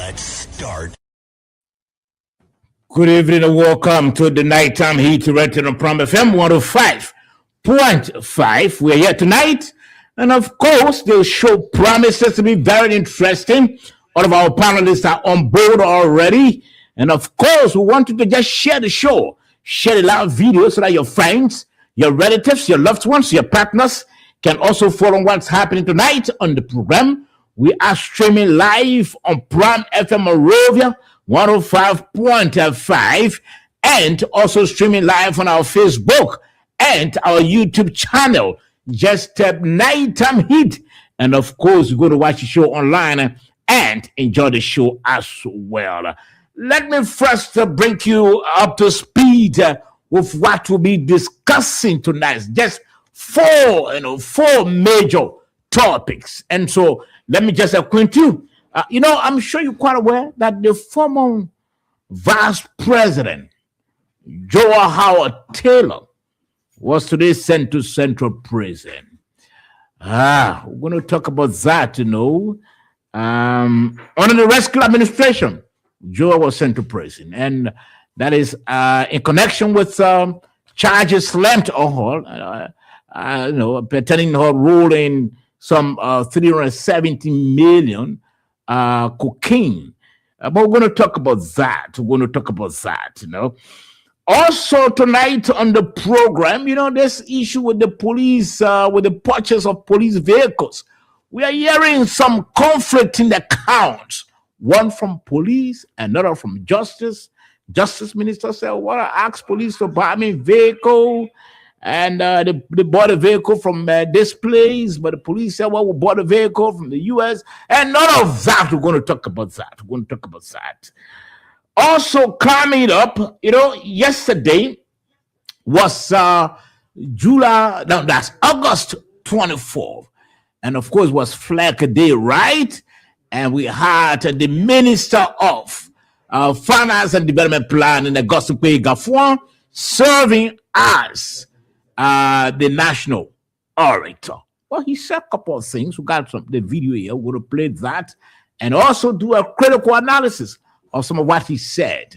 Let's start. Good evening and welcome to the Nighttime Heat rented on Prom FM 105.5. We're here tonight, and of course, the show promises to be very interesting. All of our panelists are on board already, and of course, we want you to just share the show, share the live video so that your friends, your relatives, your loved ones, your partners can also follow what's happening tonight on the program. We are streaming live on Prime FM Monrovia 105.5 and also streaming live on our Facebook and our YouTube channel. Just tap Nighttime Heat, and of course, you go to watch the show online and enjoy the show as well. Let me first bring you up to speed with what we'll be discussing tonight. Just four major topics, and so let me just acquaint you. I'm sure you're quite aware that the former Vice President, Joe Howard Taylor, was today sent to Central Prison. We're going to talk about that, Under the rescue administration, Joe was sent to prison. And that is in connection with charges slammed on her, pertaining to her role in some 370 million cocaine. But we're going to talk about that. Also tonight on the program, this issue with the police, with the purchase of police vehicles. We are hearing some conflicting accounts. One from police, another from justice. Justice minister said, "Well, I asked police to buy me vehicle." And they bought a vehicle from this place, but the police said, "Well, we bought a vehicle from the U.S." And none of that. We're going to talk about that. Also coming up, yesterday was August 24th. And of course, was Flag Day, right? And we had the Minister of Finance and Development Planning, Augustin Gafwan, serving as the national orator. Well, he said a couple of things. We got the video here. We're going to play that and also do a critical analysis of some of what he said.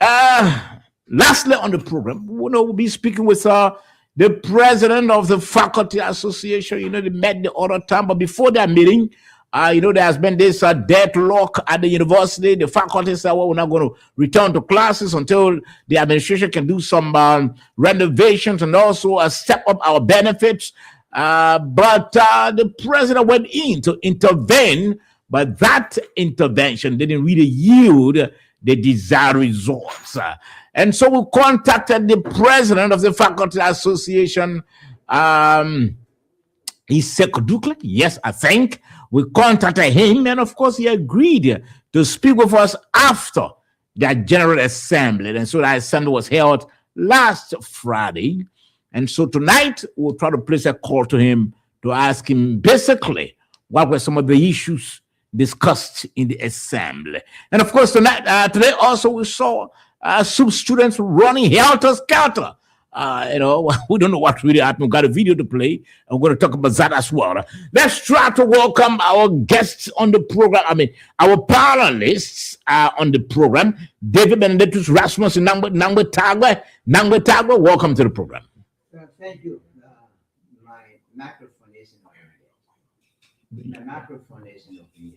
Lastly, on the program, we'll be speaking with the president of the Faculty Association. They met the other time, but before that meeting, there has been this deadlock at the university. The faculty said, "Well, we're not going to return to classes until the administration can do some renovations and also step up our benefits." But the president went in to intervene, but that intervention didn't really yield the desired results. And so we contacted the president of the Faculty Association, Iseko Dukle. Yes, I think. We contacted him, and of course, he agreed to speak with us after that General Assembly. And so that assembly was held last Friday. And so tonight, we'll try to place a call to him to ask him basically what were some of the issues discussed in the assembly. And of course, today also we saw some students running helter-skelter. We don't know what really happened. We've got a video to play, and we're going to talk about that as well. Let's try to welcome our guests on the program. Our panelists on the program. David Benedictus Rasmus and Nangwe Tagwe, welcome to the program. Thank you. My microphone is open.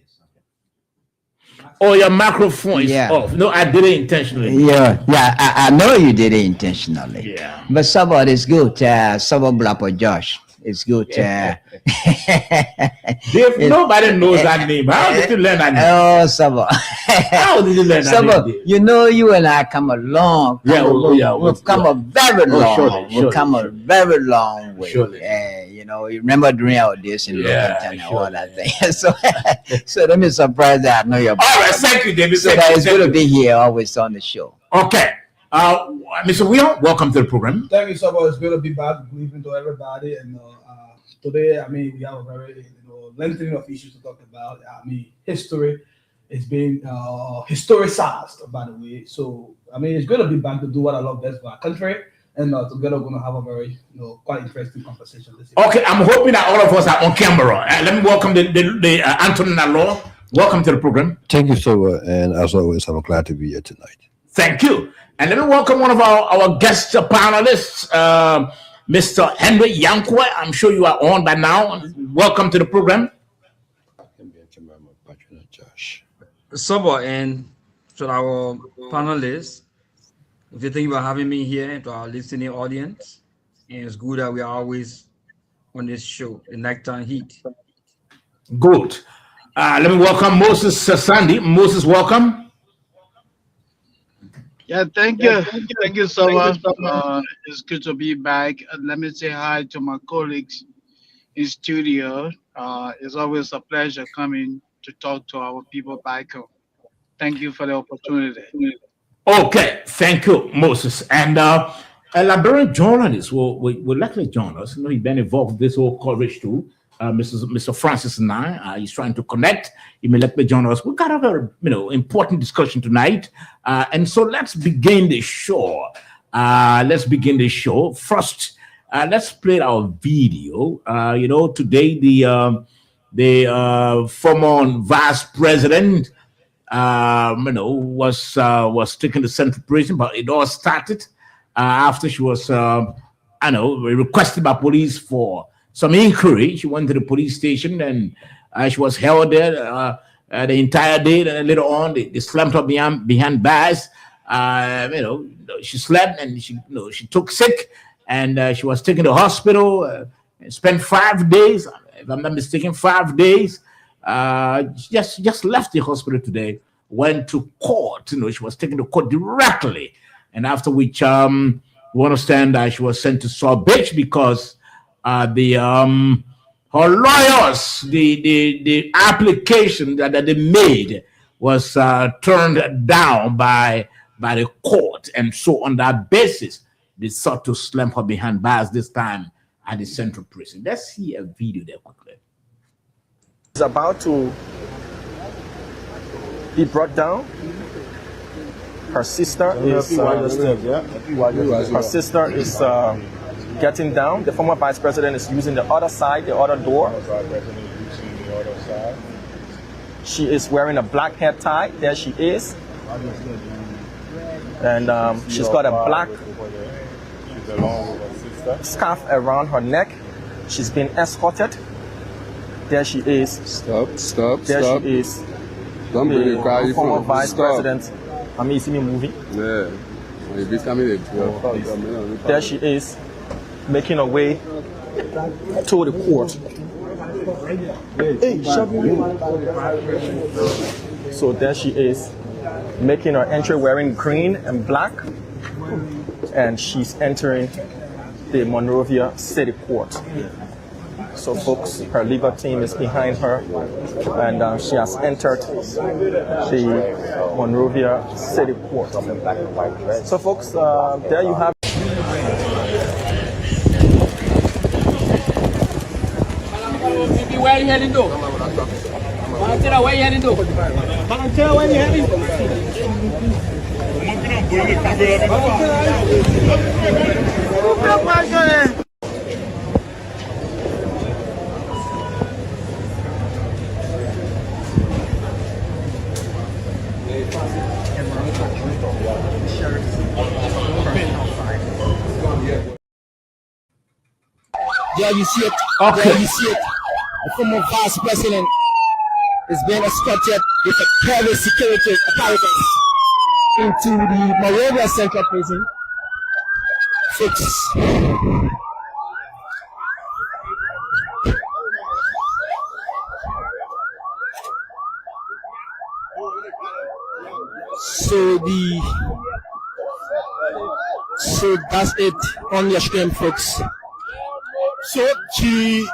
Oh, your microphone is off. No, I did it intentionally. Yeah, I know you did it intentionally. Yeah. But Sabbath is good. Sabbath Blapo Josh. It's good. Nobody knows that name. How did you learn that name? Oh, Sabbath. How did you learn that name? You and I come a long. We've come a very long. We've come a very long way. You remember during our days in London and all that thing. So don't be surprised that I know your. All right, thank you, David. So it's good to be here always on the show. Okay. Mr. Will, welcome to the program. Thank you so much. It's good to be back. Good evening to everybody. And today, we have a very lengthy of issues to talk about. History is being historicized, by the way. So it's good to be back to do what I love best for our country. And together we're going to have a very, quite interesting conversation this evening. Okay, I'm hoping that all of us are on camera. Let me welcome the Anthony Nalo Welcome to the program. Thank you so much. And as always, I'm glad to be here tonight. Thank you. And let me welcome one of our guest panelists, Mr. Henry Yankwe. I'm sure you are on by now. Welcome to the program. Sober and to our panelists, if you think about having me here, to our listening audience, and it's good that we are always on this show, the Nighttime Heat. Good. Let me welcome Moses Sandy. Moses, welcome. Yeah, thank you. Thank you so much. It's good to be back. Let me say hi to my colleagues in studio. It's always a pleasure coming to talk to our people back home. Thank you for the opportunity. Okay, thank you, Moses. And a Liberian journalist will likely join us. You know, he's been involved with this whole coverage too. Mr. Francis and he's trying to connect. He may let me join us. We've got a very important discussion tonight. And so let's begin the show. First, let's play our video. Today the former vice president was taken to central prison, but it all started after she was requested by police for some inquiry. She went to the police station and she was held there the entire day. And later on, they slammed her behind bars. She slept and she took sick, and she was taken to hospital. And spent 5 days, if I'm not mistaken, 5 days. She just left the hospital today, went to court. She was taken to court directly, and after which we understand that she was sent to Saw Beach because her lawyers, the application that they made was turned down by the court, and so on that basis they sought to slam her behind bars, this time at the central prison. Let's see a video there quickly. Is about to be brought down. Her sister is getting down. The former vice president is using the other side, the other door. She is wearing a black hair tie. There she is. And she's got a black scarf around her neck. She's been escorted. There she is. Stop. There she is. Don't bring the car. The former vice president. I mean, you see me moving? Yeah. There she is, making her way to the court. So there she is, making her entry wearing green and black. And she's entering the Monrovia City Court. So folks, her legal team is behind her, and she has entered the Monrovia City Court. So folks, there you have where you heading to? Valentino, where you heading to? Valentino, where you heading to? There you see it. Okay. There you see it. The former vice president is being escorted with a private security apparatus into the Monrovia Central Prison. So that's it on your screen, folks. So she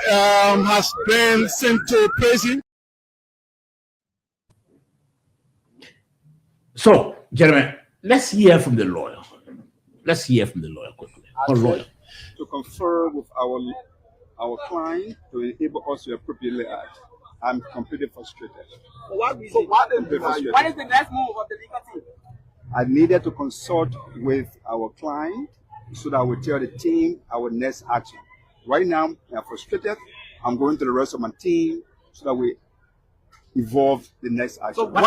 has been sent to prison. So, gentlemen, let's hear from the lawyer. Let's hear from the lawyer quickly. Our lawyer. To confer with our client to enable us to appropriately act. I'm completely frustrated. What is the next move of the legal team? I needed to consult with our client so that we tell the team our next action. Right now, I'm frustrated. I'm going to the rest of my team so that we evolve the next action. So what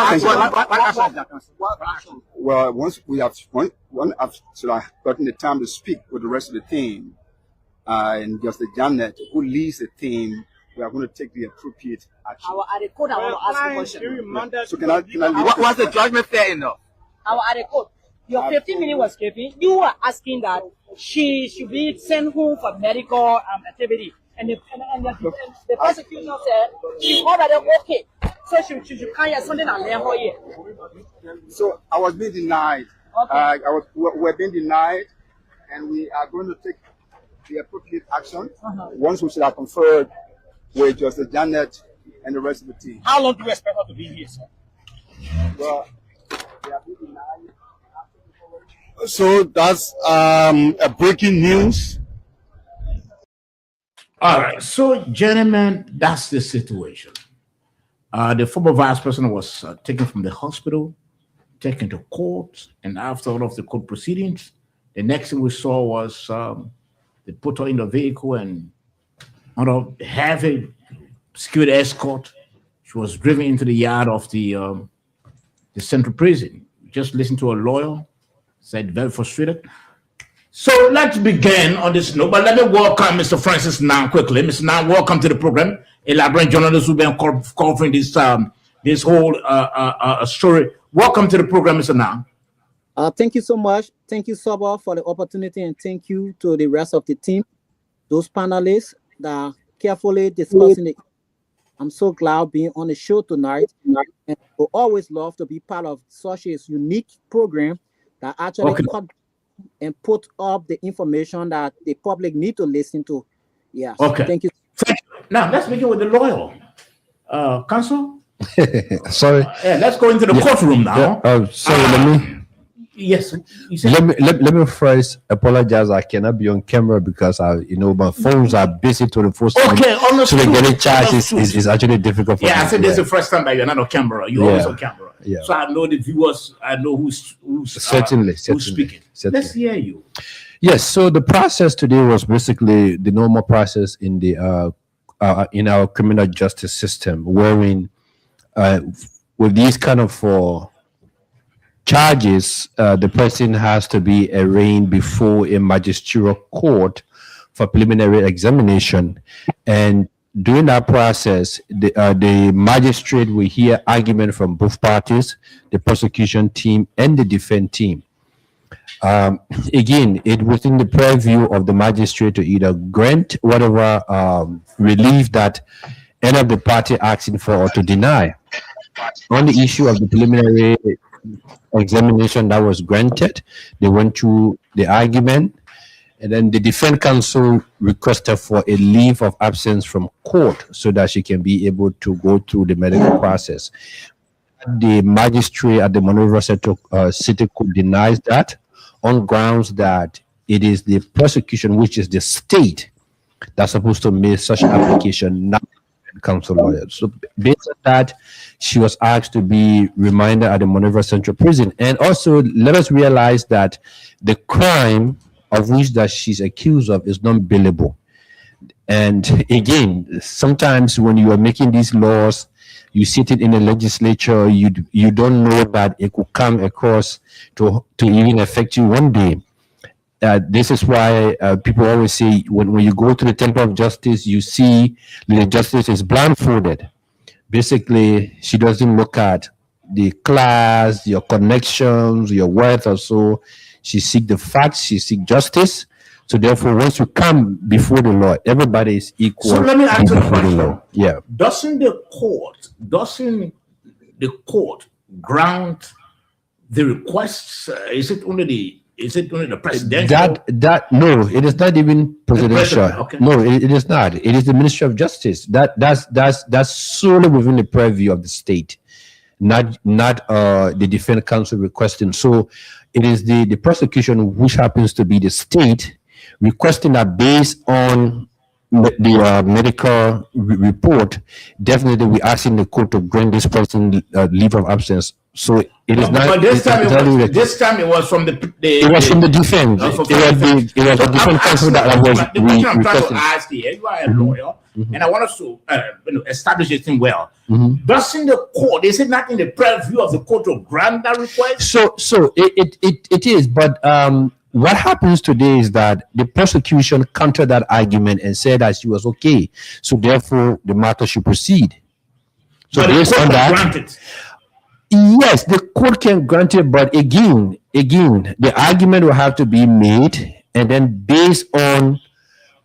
action? Well, once we have so I've gotten the time to speak with the rest of the team, and just the Janet who leads the team, we are going to take the appropriate action. At the court, I want to ask a question. So can I was the judgment fair enough? At the court, your 15 minutes was given. You were asking that she should be sent home for medical activity, and the prosecutor said she's already okay, so she should carry something and let her here. So I was being denied. Okay. We're being denied, and we are going to take the appropriate action once we should have conferred with Justice Janet and the rest of the team. How long do you expect her to be here, sir? Well, we are being denied. So that's a breaking news. All right, so gentlemen, that's the situation. The former vice president was taken from the hospital, taken to court, and after all of the court proceedings, the next thing we saw was they put her in the vehicle and under heavy security escort, she was driven into the yard of the central prison. Just listened to a lawyer, said very frustrated. So let's begin on this note, but let me welcome Mr. Francis Nam quickly. Mr. Nam, welcome to the program. Elaborate journalist who've been covering this this whole story. Welcome to the program, Mr. Nam. Thank you so much. Thank you, Soba, for the opportunity, and thank you to the rest of the team, those panelists that are carefully discussing it. I'm so glad being on the show tonight, and we always love to be part of such a unique program that actually cut and put up the information that the public need to listen to. Yeah. Okay. Thank you. Now let's begin with the lawyer. Counsel? Sorry. Yeah, let's go into the courtroom now. Yeah. Sorry, let me. Yes. Let me first apologize. I cannot be on camera because my phones are busy to the first. Okay, so getting charged is actually difficult for me. I said this is the first time that you're not on camera. You're always on camera. Yeah. So I know the viewers. I know who's certainly who's speaking. Certainly. Let's hear you. Yes. So the process today was basically the normal process in the in our criminal justice system, wherein with these kind of charges, the person has to be arraigned before a magisterial court for preliminary examination, and during that process, the magistrate will hear argument from both parties, the prosecution team and the defense team. Again, it within the purview of the magistrate to either grant whatever relief that any of the party asking for or to deny. On the issue of the preliminary examination that was granted, they went through the argument, and then the defense counsel requested for a leave of absence from court so that she can be able to go through the medical process. The magistrate at the Monrovia Central City Court denies that on grounds that it is the prosecution, which is the state, that's supposed to make such an application, not counsel lawyer. So based on that, she was asked to be remanded at the Monrovia Central Prison. And also, let us realize that the crime of which that she's accused of is non-bailable. And again, sometimes when you are making these laws, you sit it in the legislature, you don't know that it could come across to even affect you one day. This is why people always say when you go to the Temple of Justice, you see the justice is blindfolded. Basically, she doesn't look at the class, your connections, your worth or so. She seeks the facts, she seeks justice. So therefore, once you come before the law, everybody is equal. So let me ask you a question. Yeah. Doesn't the court grant the requests? Is it only the presidential? No, it is not even presidential. Okay. No, it is not. It is the Ministry of Justice. That's solely within the purview of the state, not the defense counsel requesting. So it is the prosecution, which happens to be the state, requesting that based on the medical report. Definitely, we're asking the court to grant this person leave of absence. So it is not. But this time it was from the defense. It was the defense counsel that was the question I'm trying to ask here. You are a lawyer. and I want us to establish this thing well. Doesn't the court, is it not in the purview of the court to grant that request? So it is, but what happens today is that the prosecution countered that argument and said that she was okay, so therefore the matter should proceed. So based on that, yes, the court can grant it, but again, the argument will have to be made, and then based on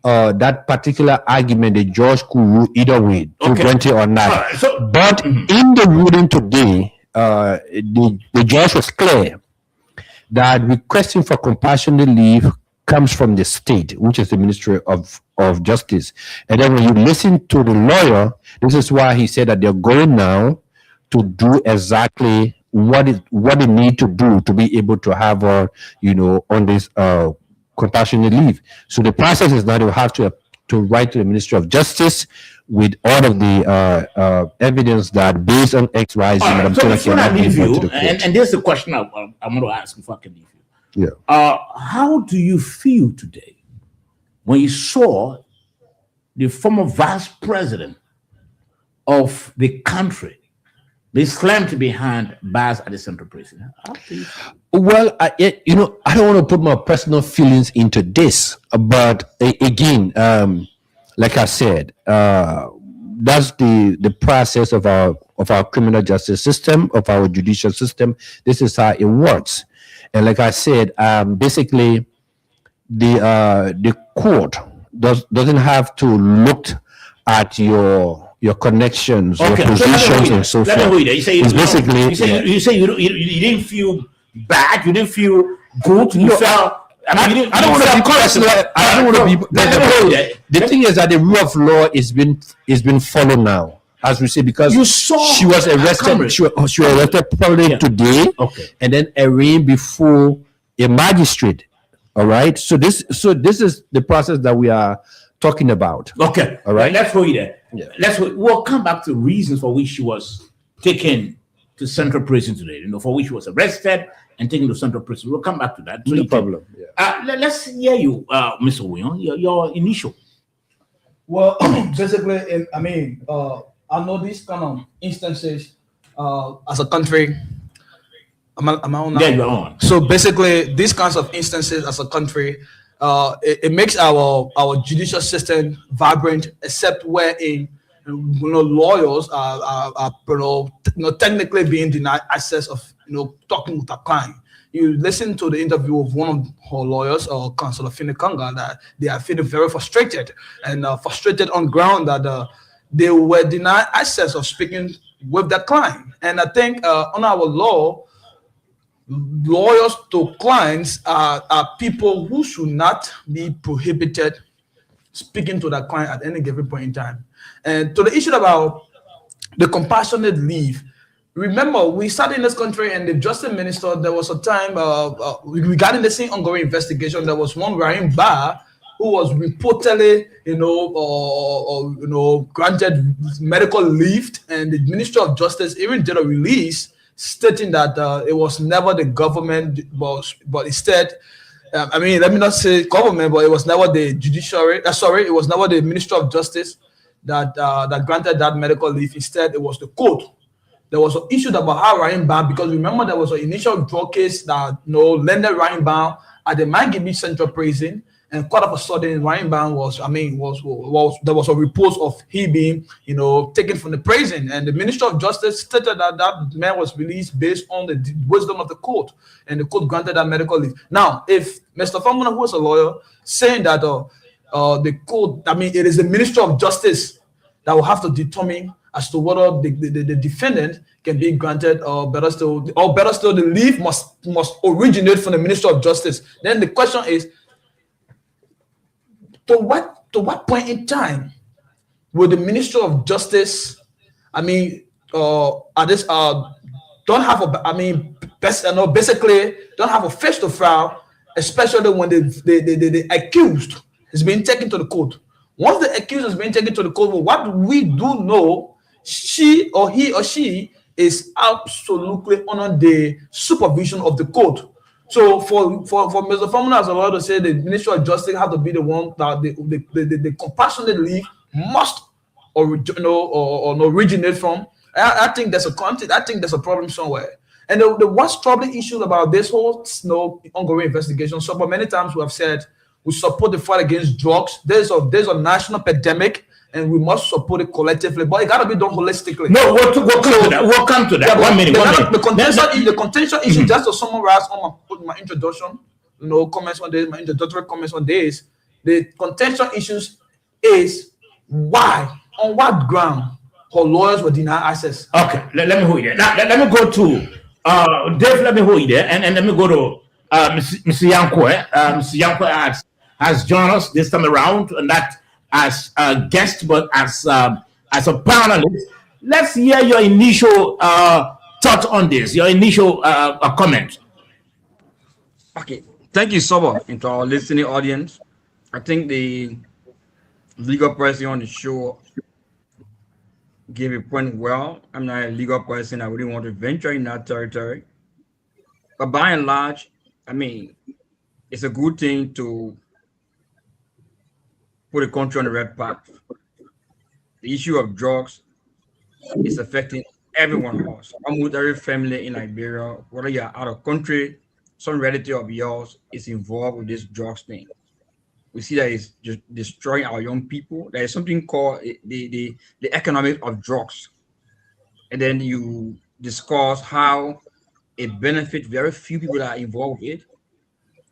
that particular argument, the judge could rule either way to grant it or not. But in the ruling today, the judge was clear that requesting for compassionate leave comes from the state, which is the Ministry of Justice. And then when you listen to the lawyer, this is why he said that they're going now to do exactly what they need to do to be able to have on this compassionate leave. So the process is now they will have to write to the Ministry of Justice with all of the evidence that based on X, Y, Z. Right, so before I leave you, and there's a question I'm going to ask before I can leave you. Yeah. How do you feel today when you saw the former vice president of the country be slammed behind bars at the Central Prison? Well, I don't want to put my personal feelings into this, but again, like I said, that's the process of our criminal justice system, of our judicial system. This is how it works. And like I said, basically, the court doesn't have to look at your connections, your positions, and so forth. You say you didn't feel bad, you didn't feel good, you felt. I don't want to be personal. I don't want to be. The thing is that the rule of law is been followed now, as we say, because you saw she was arrested. She was arrested probably today, and then arraigned before a magistrate. All right. So this is the process that we are talking about. Okay. All right. Let's go there. Yeah. We'll come back to reasons for which she was taken to Central Prison today. For which she was arrested and taken to Central Prison. We'll come back to that. So no problem. Let's hear you, Mr. William, your initial. Well, basically, I know these kind of instances as a country. Am I on now? Yeah, you're on. So basically, these kinds of instances as a country, it makes our judicial system vibrant, except wherein lawyers are technically being denied access of talking with a client. You listen to the interview of one of her lawyers, Councillor Finekanga, that they are feeling very frustrated and frustrated on ground that they were denied access of speaking with their client. And I think on our law, lawyers to clients are people who should not be prohibited speaking to their client at any given point in time. And to the issue about the compassionate leave, remember, we started in this country and the justice minister, there was a time regarding the same ongoing investigation, there was one Rahim Bah who was reportedly, granted medical leave, and the Ministry of Justice even did a release stating that it was never the government, but instead, let me not say government, but it was never the judiciary. It was never the Ministry of Justice that granted that medical leave. Instead, it was the court. There was an issue about how Rahim Bah, because remember there was an initial drug case that landed Rahim Bah at the Mangibi Central Prison, and quite of a sudden Rahim Bah there was a report of he being taken from the prison, and the Minister of Justice stated that that man was released based on the wisdom of the court, and the court granted that medical leave. Now, if Mr. Famuna, who is a lawyer, saying that the court, it is the Minister of Justice that will have to determine as to whether the defendant can be granted, or better still, the leave must originate from the Minister of Justice. Then the question is, to what point in time will the Minister of Justice, basically don't have a face to file, especially when the accused is being taken to the court. Once the accused is being taken to the court, what we do know, he or she is absolutely under the supervision of the court. So for Mr. Famuna as a lawyer to say the Ministry of Justice have to be the one that the compassionate leave must or originate from. I think there's a content. I think there's a problem somewhere. And the what's troubling issue about this whole ongoing investigation. So, but many times we have said we support the fight against drugs. There's a national epidemic, and we must support it collectively. But it got to be done holistically. No, we'll come to that. Yeah, 1 minute. The contention issue, just to summarize on my introduction, comments on this, my introductory comments on this. The contention issues is why, on what ground, her lawyers were denied access. Okay, let me hold you there. Now, let me go to Dave. Let me hold you there, and let me go to Mr. Yanko. Mr. Yanko has joined us this time around, and not as a guest, but as a panelist. Let's hear your initial thought on this. Your initial comment. Okay, thank you so much, and to our listening audience. I think the legal person on the show gave a point well. I'm not a legal person. I wouldn't want to venture in that territory. But by and large, I mean, it's a good thing to put a country on the right path. The issue of drugs is affecting everyone else. Almost every family in Liberia, whether you're out of country, some relative of yours is involved with this drugs thing. We see that it's just destroying our young people. There is something called the economics of drugs. And then you discuss how it benefits very few people that are involved with it,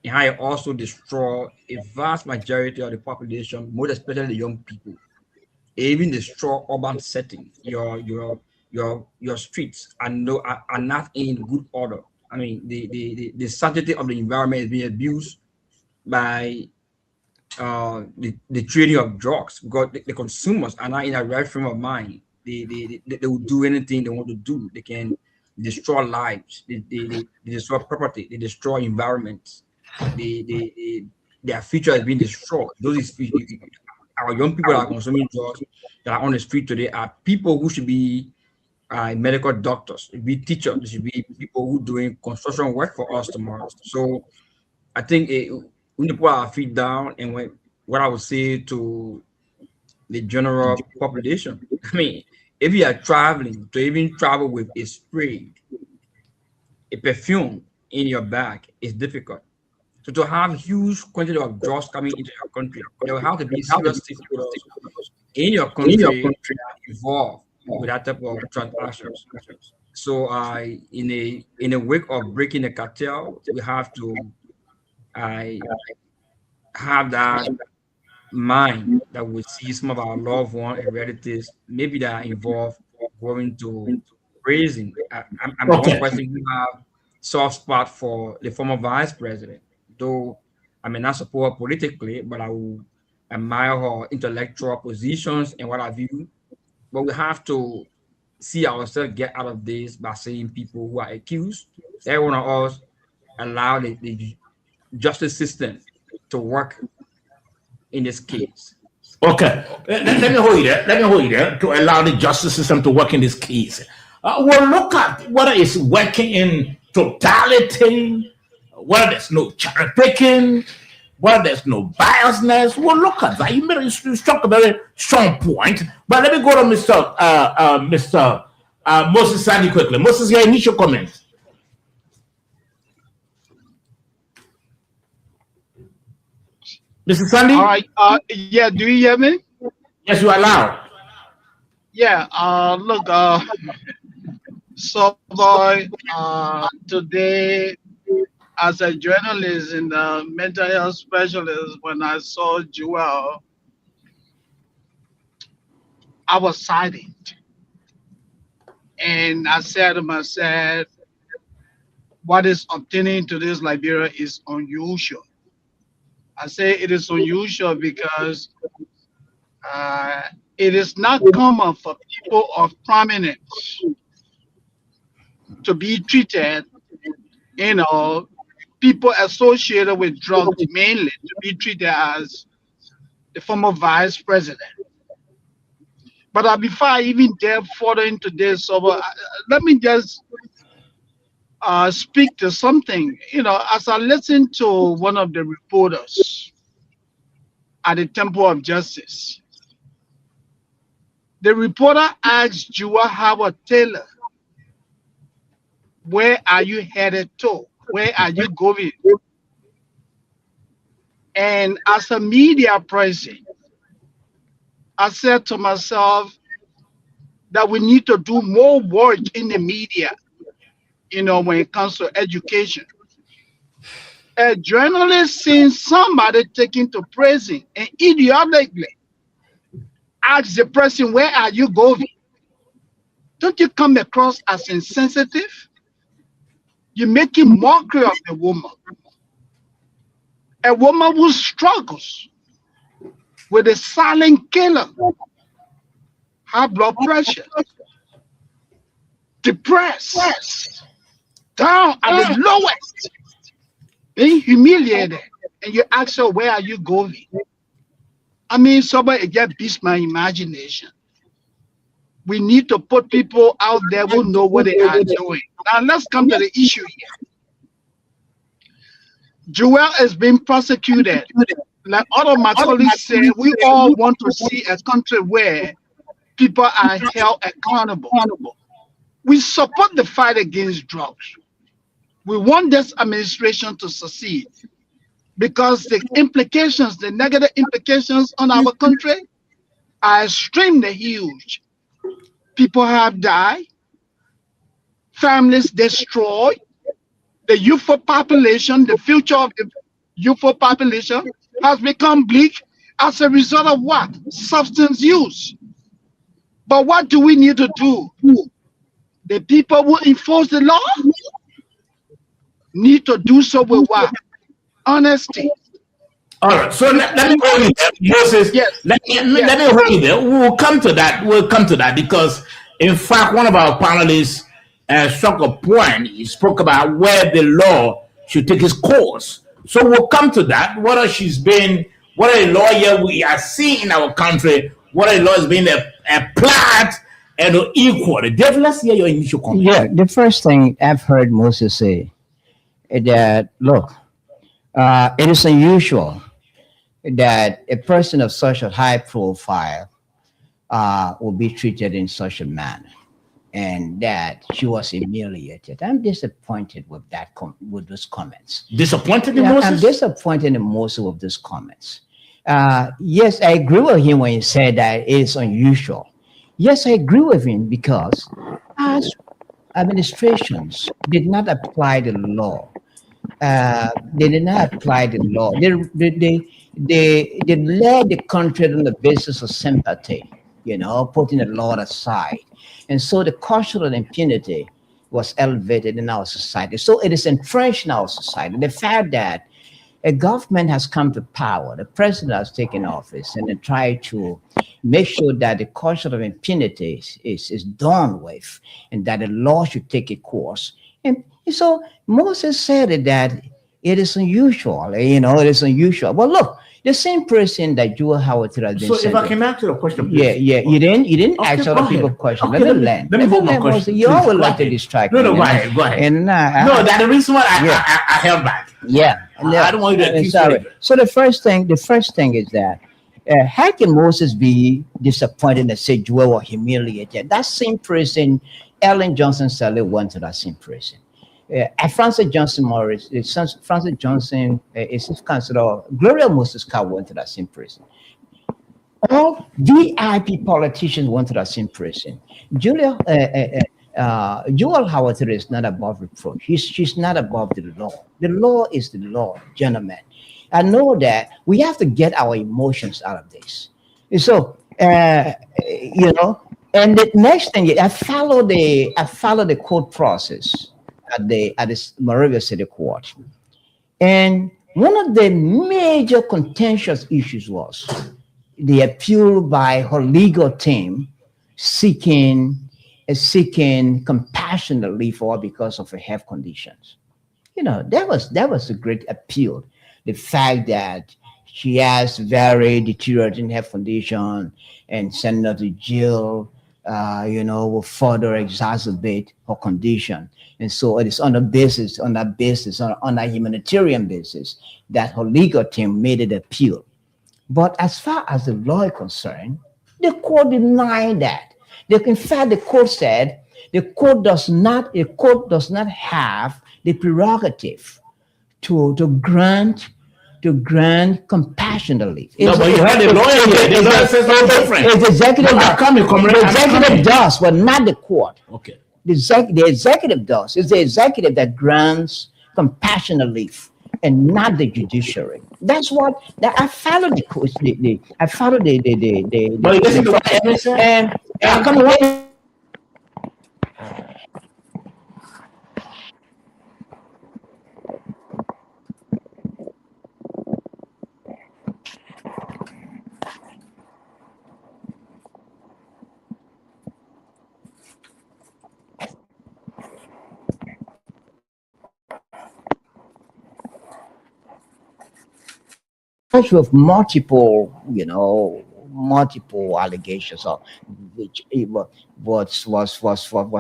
and how it also destroys a vast majority of the population, most especially the young people. It even destroy urban setting. Your streets are not in good order. I mean, the sanctity of the environment is being abused by the trading of drugs, because the consumers are not in a right frame of mind. They will do anything they want to do. They can destroy lives. They destroy property. They destroy environments. Their future has been destroyed. Our young people that are consuming drugs that are on the street today are people who should be medical doctors, should be teachers, they should be people who doing construction work for us tomorrow. So I think we need to put our feet down, and what I would say to the general population, I mean, if you are traveling, to even travel with a spray, a perfume in your bag is difficult. So to have huge quantity of drugs coming into your country, there will have to be serious stakeholders in your country involved with that type of transactions. So in a wake of breaking the cartel, we have to have that mind that we see some of our loved ones and relatives maybe that are involved going to raising. I'm okay. One person who have soft spot for the former vice president, though I may not support her politically, but I will admire her intellectual positions and what have you. But we have to see ourselves get out of this by saying people who are accused. Every one of us allow the justice system to work in this case. Okay, let me hold you there. Let me hold you there to allow the justice system to work in this case. We'll look at whether it's working in totality, whether there's no cherry picking, whether there's no biasness. We'll look at that. You struck a very strong point. But let me go to Mr. Moses Sandy quickly. Moses, your initial comment. Mr. Sandy? All right. Yeah, do you hear me? Yes, you are loud. Yeah, look, so boy, today, as a journalist and a mental health specialist, when I saw Joel, I was silent. And I said to myself, what is obtaining to this Liberia is unusual. I say it is unusual because it is not common for people of prominence to be treated, people associated with drugs mainly to be treated as the former vice president. But before I even delve further into this, let me just speak to something. As I listened to one of the reporters at the Temple of Justice, The reporter asked Jewel Howard Taylor, where are you headed to? Where are you going? And as a media person, I said to myself that we need to do more work in the media, when it comes to education. A journalist seeing somebody taken to prison and idiotically ask the person, where are you going? Don't you come across as insensitive? You're making mockery of the woman. A woman who struggles with a silent killer, high blood pressure, depressed, down at the lowest, being humiliated, and you ask her, where are you going? I mean, somebody just beats my imagination. We need to put people out there who know what they are doing. Now let's come to the issue here. Jewel is being prosecuted. Like all of my colleagues say, we all want to see a country where people are held accountable. We support the fight against drugs. We want this administration to succeed because the implications, the negative implications on our country are extremely huge. People have died, families destroyed, the youthful population, the future of the youthful population has become bleak as a result of what? Substance use. But what do we need to do? The people who enforce the law need to do so with what? Honesty. All right, so let me hold you there, Moses. Yes. Let me hold you there. We'll come to that. We'll come to that because, in fact, one of our panelists struck a point. He spoke about where the law should take its course. So we'll come to that. Whether she's been, what a lawyer we are seeing in our country, what a law is being applied and equal. Dave, let's hear your initial comment. Yeah, the first thing I've heard Moses say is that, look, it is unusual that a person of such a high profile will be treated in such a manner, and that she was humiliated. I'm disappointed with that with those comments. Disappointed in Moses? I'm disappointed in Moses with those comments. Yes, I agree with him when he said that it's unusual. Yes, I agree with him because as administrations did not apply the law. They did not apply the law. They led the country on the basis of sympathy, putting the law aside. And so the culture of impunity was elevated in our society. So it is entrenched in our society. The fact that a government has come to power, the president has taken office, and they try to make sure that the culture of impunity is done with, and that the law should take a course. And so Moses said that it is unusual, it is unusual. Well, look, the same person that Jewel Howard has been. So if I can ask you a question, please. Yeah. You didn't ask other people questions. Okay, let me land. Let me hold my question. You always like to distract me. No, go ahead. And that's the reason why I held back. Yeah. I don't want you to sorry. So the first thing is that how can Moses be disappointed and say Jewel was humiliated? That same person, Ellen Johnson Sirleaf, went to that same prison. Francis Johnson Morris, Francis Johnson, his counselor, Gloria Moses Carr went to that same prison. All VIP politicians went to that same prison. Jewel Howard is not above reproach. She's not above the law. The law is the law, gentlemen. I know that we have to get our emotions out of this. And so, and the next thing, I follow the court process at the Monrovia City Court. And one of the major contentious issues was the appeal by her legal team seeking compassionately for her because of her health conditions. That was a great appeal. The fact that she has very deteriorating health condition and sending her to jail, will further exacerbate her condition. And so it is on a humanitarian basis, that her legal team made an appeal. But as far as the law is concerned, The court denied that. In fact, the court said the court does not have the prerogative to grant compassionate leave. No, but you had a lawyer here. The lawyer says something different. It's executive. The executive does, but not the court. Okay. The executive does. It's the executive that grants compassionate leave, and not the judiciary. That's what I follow the course. I follow the. But listen to what Evan said. And come on. With multiple allegations of which it was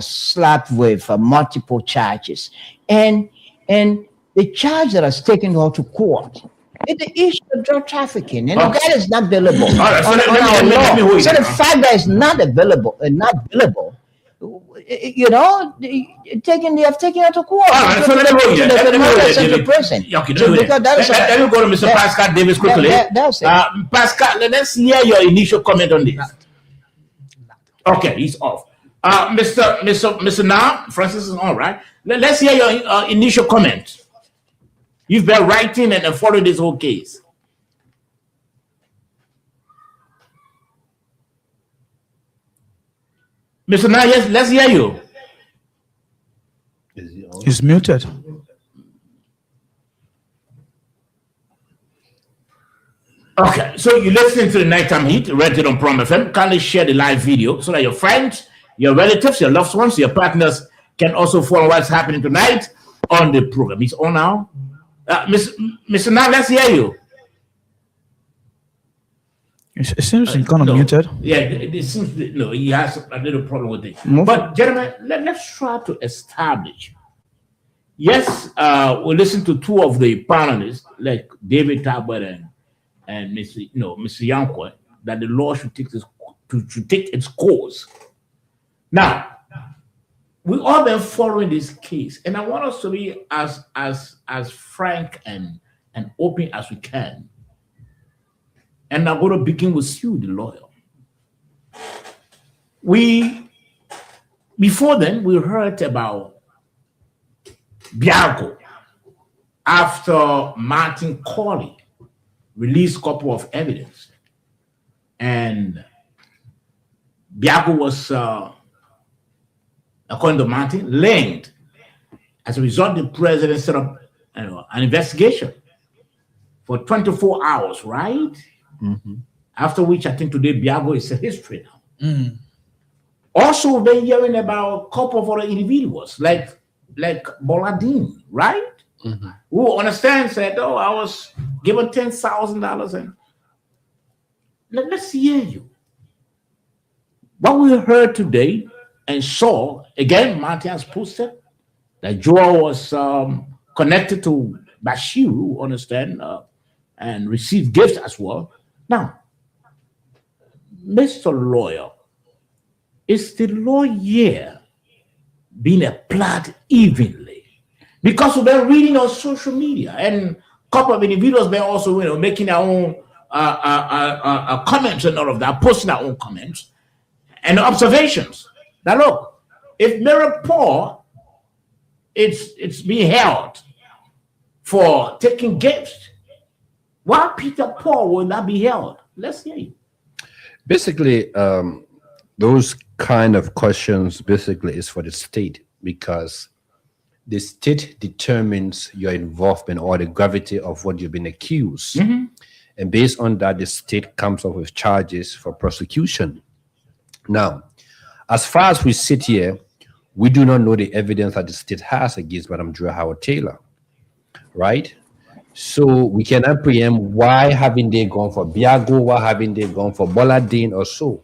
slapped with multiple charges, and the charge that is taken to court is the issue of drug trafficking, and that is not billable. Right, so on our law. So the fact that it's not available and not billable, they have taken it to court. Let me go to Mr. Pascal Davis quickly. Pascal, let's hear your initial comment on this. Okay, he's off. Mr. Now, Francis is all right. Let's hear your initial comment. You've been writing and following this whole case. Mr. Now, yes, let's hear you. He's muted. Okay, so you're listening to the Nighttime Heat, rented on Prom FM. Kindly share the live video so that your friends, your relatives, your loved ones, your partners can also follow what's happening tonight on the program. He's on now. Mr. Now, let's hear you. It seems he's kind of muted. Yeah, it seems he has a little problem with it. But gentlemen, let's try to establish. Yes, we listen to two of the panelists, like David Talbot and Mr. Yankwa, that the law should take its course. Now, we all been following this case, and I want us to be as frank and open as we can. And I'm going to begin with you, the lawyer. Before then, we heard about Biago after Martin Corley released a couple of evidence. And Biago was, according to Martin, linked. As a result, the president set up an investigation for 24 hours, right? Mm-hmm. After which, I think today Biago is a history now. Mm. Also, we've been hearing about a couple of other individuals, like Boladin, right? Mm-hmm. Who understands that, I was given $10,000. And let's hear you. What we heard today and saw, again, Martin has posted that Joel was connected to Bashir, who understand, and received gifts as well. Now, Mr. Lawyer, is the law here being applied evenly? Because we've been reading on social media, and a couple of individuals been also making their own comments and all of that, posting their own comments and observations. Now look, if Mary Paul, it's being held for taking gifts, why Peter Paul will not be held? Let's hear you. Basically, those kind of questions basically is for the state, because the state determines your involvement or the gravity of what you've been accused. Mm-hmm. And based on that, the state comes up with charges for prosecution. Now, as far as we sit here, we do not know the evidence that the state has against Madam Joy Howard Taylor, right? So we cannot preempt why haven't they gone for Biago, why haven't they gone for Boladin or so.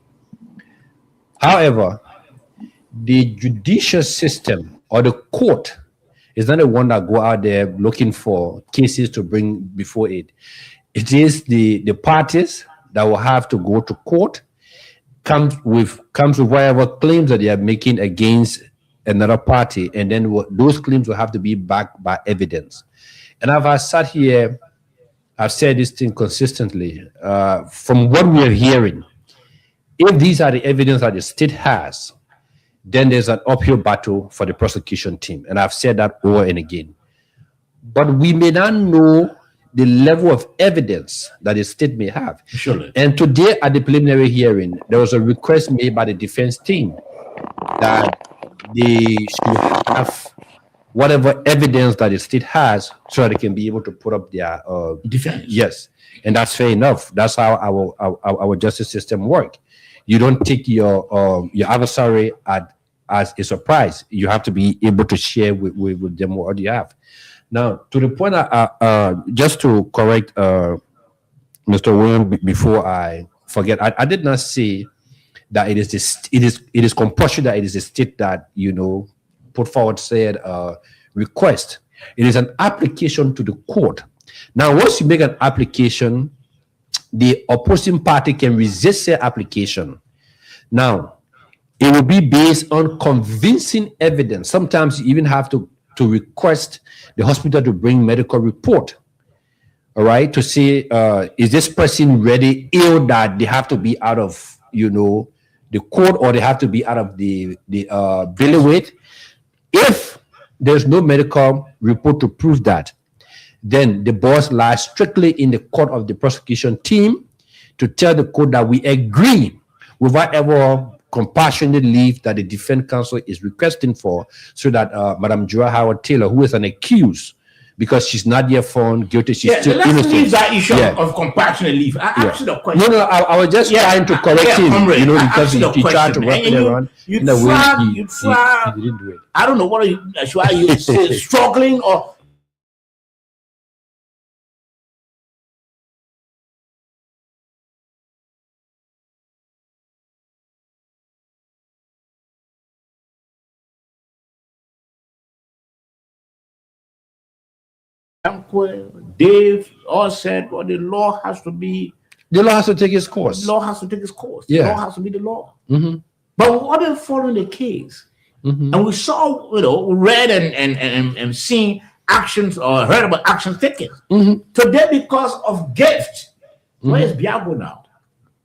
However, the judicial system or the court is not the one that go out there looking for cases to bring before it. It is the parties that will have to go to court comes with whatever claims that they are making against another party, and then those claims will have to be backed by evidence. And I've sat here, I've said this thing consistently. From what we are hearing, if these are the evidence that the state has, then there's an uphill battle for the prosecution team. And I've said that over and again. But we may not know the level of evidence that the state may have. Surely. And today at the preliminary hearing, there was a request made by the defense team that they should have whatever evidence that the state has so that they can be able to put up their defense. Yes. And that's fair enough. That's how our justice system works. You don't take your adversary as a surprise. You have to be able to share with them what you have. Now, to the point, just to correct Mr. William before I forget, I did not say that it is compulsory that it is the state that put forward said request. It is an application to the court. Now, once you make an application, the opposing party can resist their application. Now, it will be based on convincing evidence. Sometimes you even have to request the hospital to bring medical report, all right, to say, is this person really ill that they have to be out of, the court, or they have to be out of the bailiwick. If there's no medical report to prove that, then the boss lies strictly in the court of the prosecution team to tell the court that we agree with whatever compassionate leave that the defense counsel is requesting for, so that Madam Joa Howard Taylor, who is an accused, because she's not yet found guilty, she's still innocent. Let's leave that issue of compassionate leave. I asked you the question. No, I was just trying to correct him, comrade, because he tried to wrap it around in a way he didn't do it. I don't know what are you struggling or. Dave all said, well, the law has to be. The law has to take its course. The law has to take its course. Yeah. The law has to be the law. Mm-hmm. But what if following the case? Mm-hmm. And we saw, read and seen actions or heard about actions taken. Mm-hmm. Today, because of gift, where is Biago now?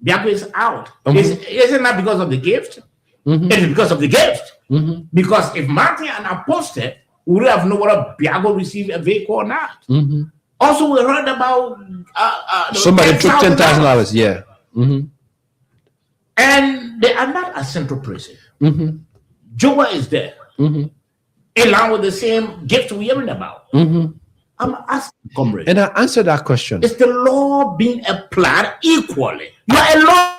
Biago is out. Isn't that because of the gift? Mm-hmm. It is because of the gift. Mm-hmm. Because if Martin and I posted, we would have known whether Biago received a vehicle or not. Mm-hmm. Also, we heard about somebody took $10,000. Yeah. Mm-hmm. And they are not at Central Prison. Mm-hmm. Joa is there, along with the same gift we're hearing about. Mm-hmm. I'm asking, comrade. And I answered that question. Is the law being applied equally? You are a law.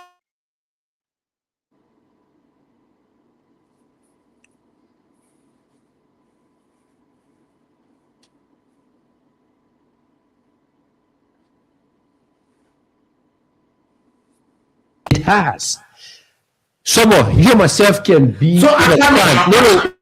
It has. Someone, you myself can be So in a crime. No.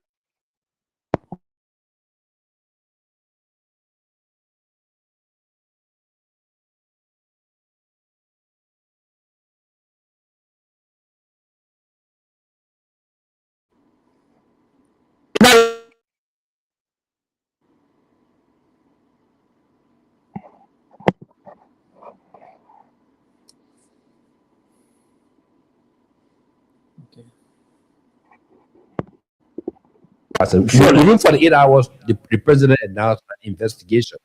Within 48 hours, the president announced an investigation,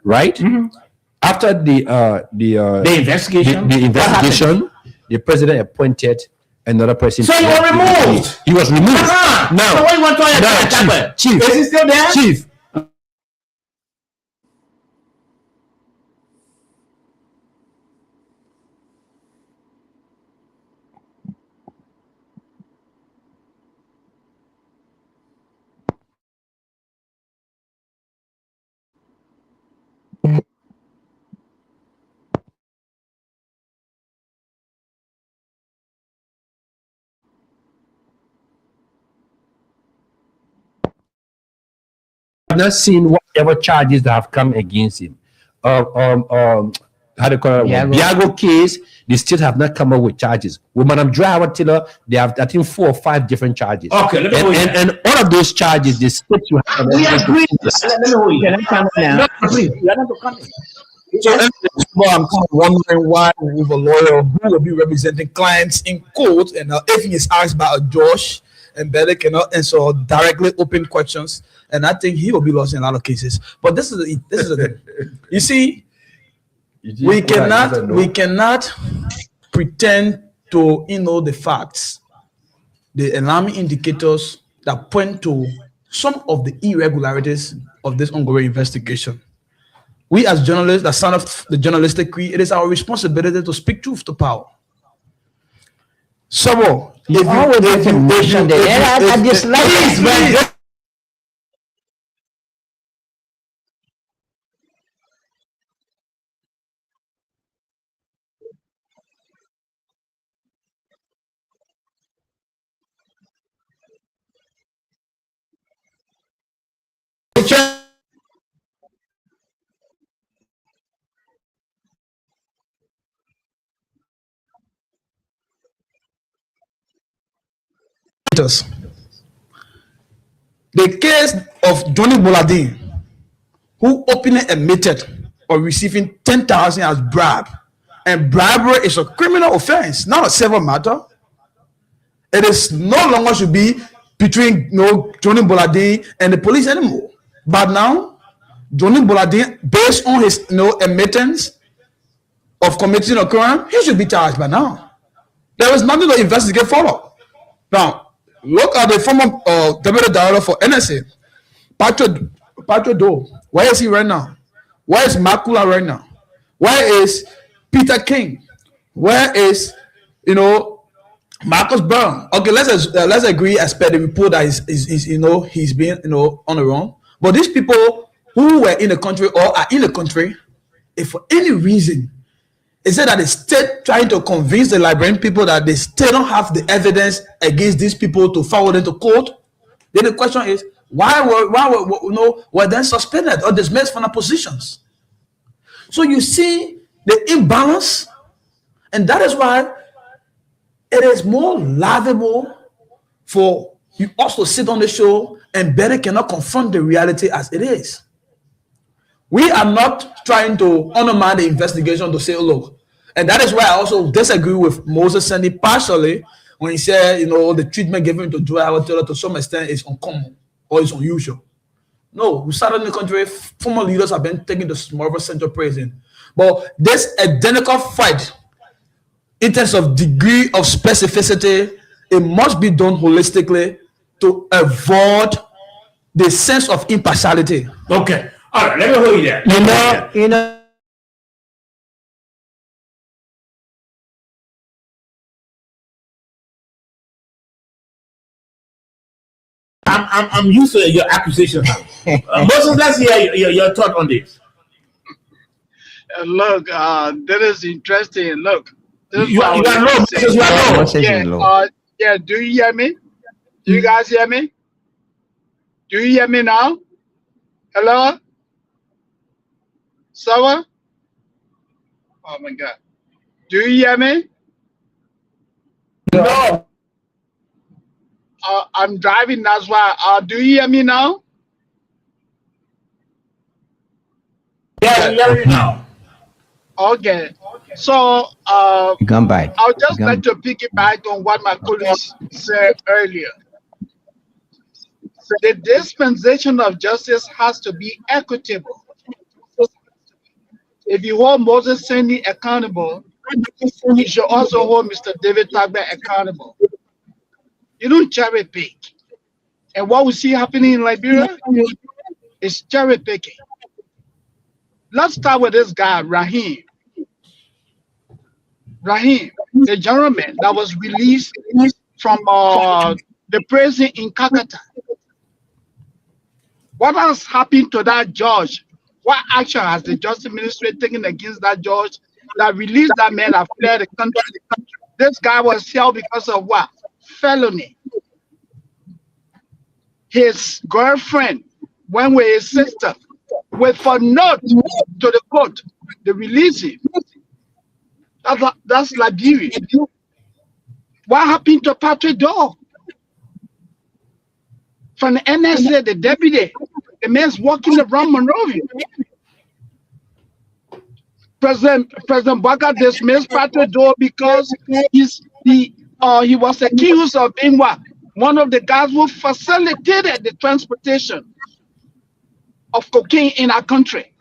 right? Mm-hmm. After the investigation, the president appointed another person. So he was removed. He was removed. Now, so what you want to Chief, is he still there? Chief. I've not seen whatever charges that have come against him. how do you call it? Biago case, they still have not come up with charges. With Madam Joy Taylor, they have, I think, 4 or 5 different charges. Okay, let me hold you. And all of those charges, they stick to have. We agree. Let me hold you. Can I come now? No, please. You are not to come in. So I'm kind of wondering why with a lawyer who will be representing clients in court, and if he is asked by a judge and Better cannot answer directly open questions, and I think he will be lost in a lot of cases. But this is the thing. You see, we cannot pretend to the facts, the alarming indicators that point to some of the irregularities of this ongoing investigation. We as journalists, the son of the journalistic creed, it is our responsibility to speak truth to power. So, the case of Johnny Bolade, who openly admitted of receiving 10,000 as bribe, and bribery is a criminal offense, not a civil matter. It is no longer should be between Johnny Bolade and the police anymore. But now, Johnny Bolade, based on his admittance of committing a crime, he should be charged by now. There is nothing to investigate follow. Now, look at the former deputy director for NSA, Patrick Doe. Where is he right now? Where is Makula right now? Where is Peter King? Where is Marcus Brown? Okay, let's agree as per the report that he's been on the run. But these people who were in the country or are in the country, if for any reason, is it that the state trying to convince the Liberian people that they still don't have the evidence against these people to forward them to court? Then the question is, why were then suspended or dismissed from their positions? So you see the imbalance, and that is why it is more laughable for you also sit on the show and Better cannot confront the reality as it is. We are not trying to undermine the investigation to say, oh, look, and that is why I also disagree with Moses Sandy partially when he said, the treatment given to Joy Taylor to some extent is uncommon or is unusual. No, we started in the country, former leaders have been taken to Smallville Central Prison. But this identical fight, in terms of degree of specificity, it must be done holistically to avoid the sense of impartiality. Okay. All right, let me hold you there. I'm used to your accusation. Moses, let's hear your thought on this. Look, that is interesting. Look, you are low. Yeah. Do you hear me? Do you guys hear me? Do you hear me now? Hello? Sawa? Oh my God. Do you hear me? No. I'm driving, that's why. Do you hear me now? Yeah, I hear you now. Okay. So, come back. I would just like to piggyback on what my colleagues said earlier. The dispensation of justice has to be equitable. If you hold Moses Sandy accountable, you should also hold Mr. David Tagbe accountable. You don't cherry pick. And what we see happening in Liberia is cherry picking. Let's start with this guy, Rahim. Rahim, the gentleman that was released from the prison in Kakata. What has happened to that judge? What action has the Justice Ministry taken against that judge that released that man that fled the country? This guy was held because of what? Felony. His girlfriend went with his sister with a note to the court they release him. That's Liberia. What happened to Patrick Dog? From the NSA, the deputy, the man's walking around Monrovia. President Baga dismissed Patrick Dog because he was accused of being what? One of the guys who facilitated the transportation of cocaine in our country.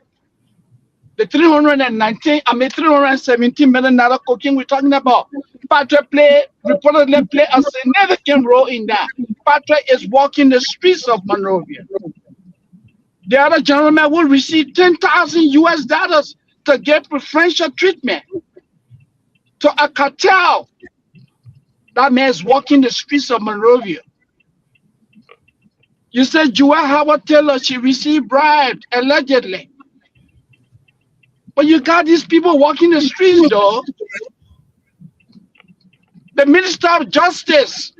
The 317 million naira cocaine we're talking about. Patrick reportedly played a significant role in that. Patrick is walking the streets of Monrovia. The other gentleman will receive 10,000 US dollars to get preferential treatment to a cartel. That man is walking the streets of Monrovia. You said Joelle Howard Taylor, she received bribes, allegedly. But you got these people walking the streets, though. The Minister of Justice,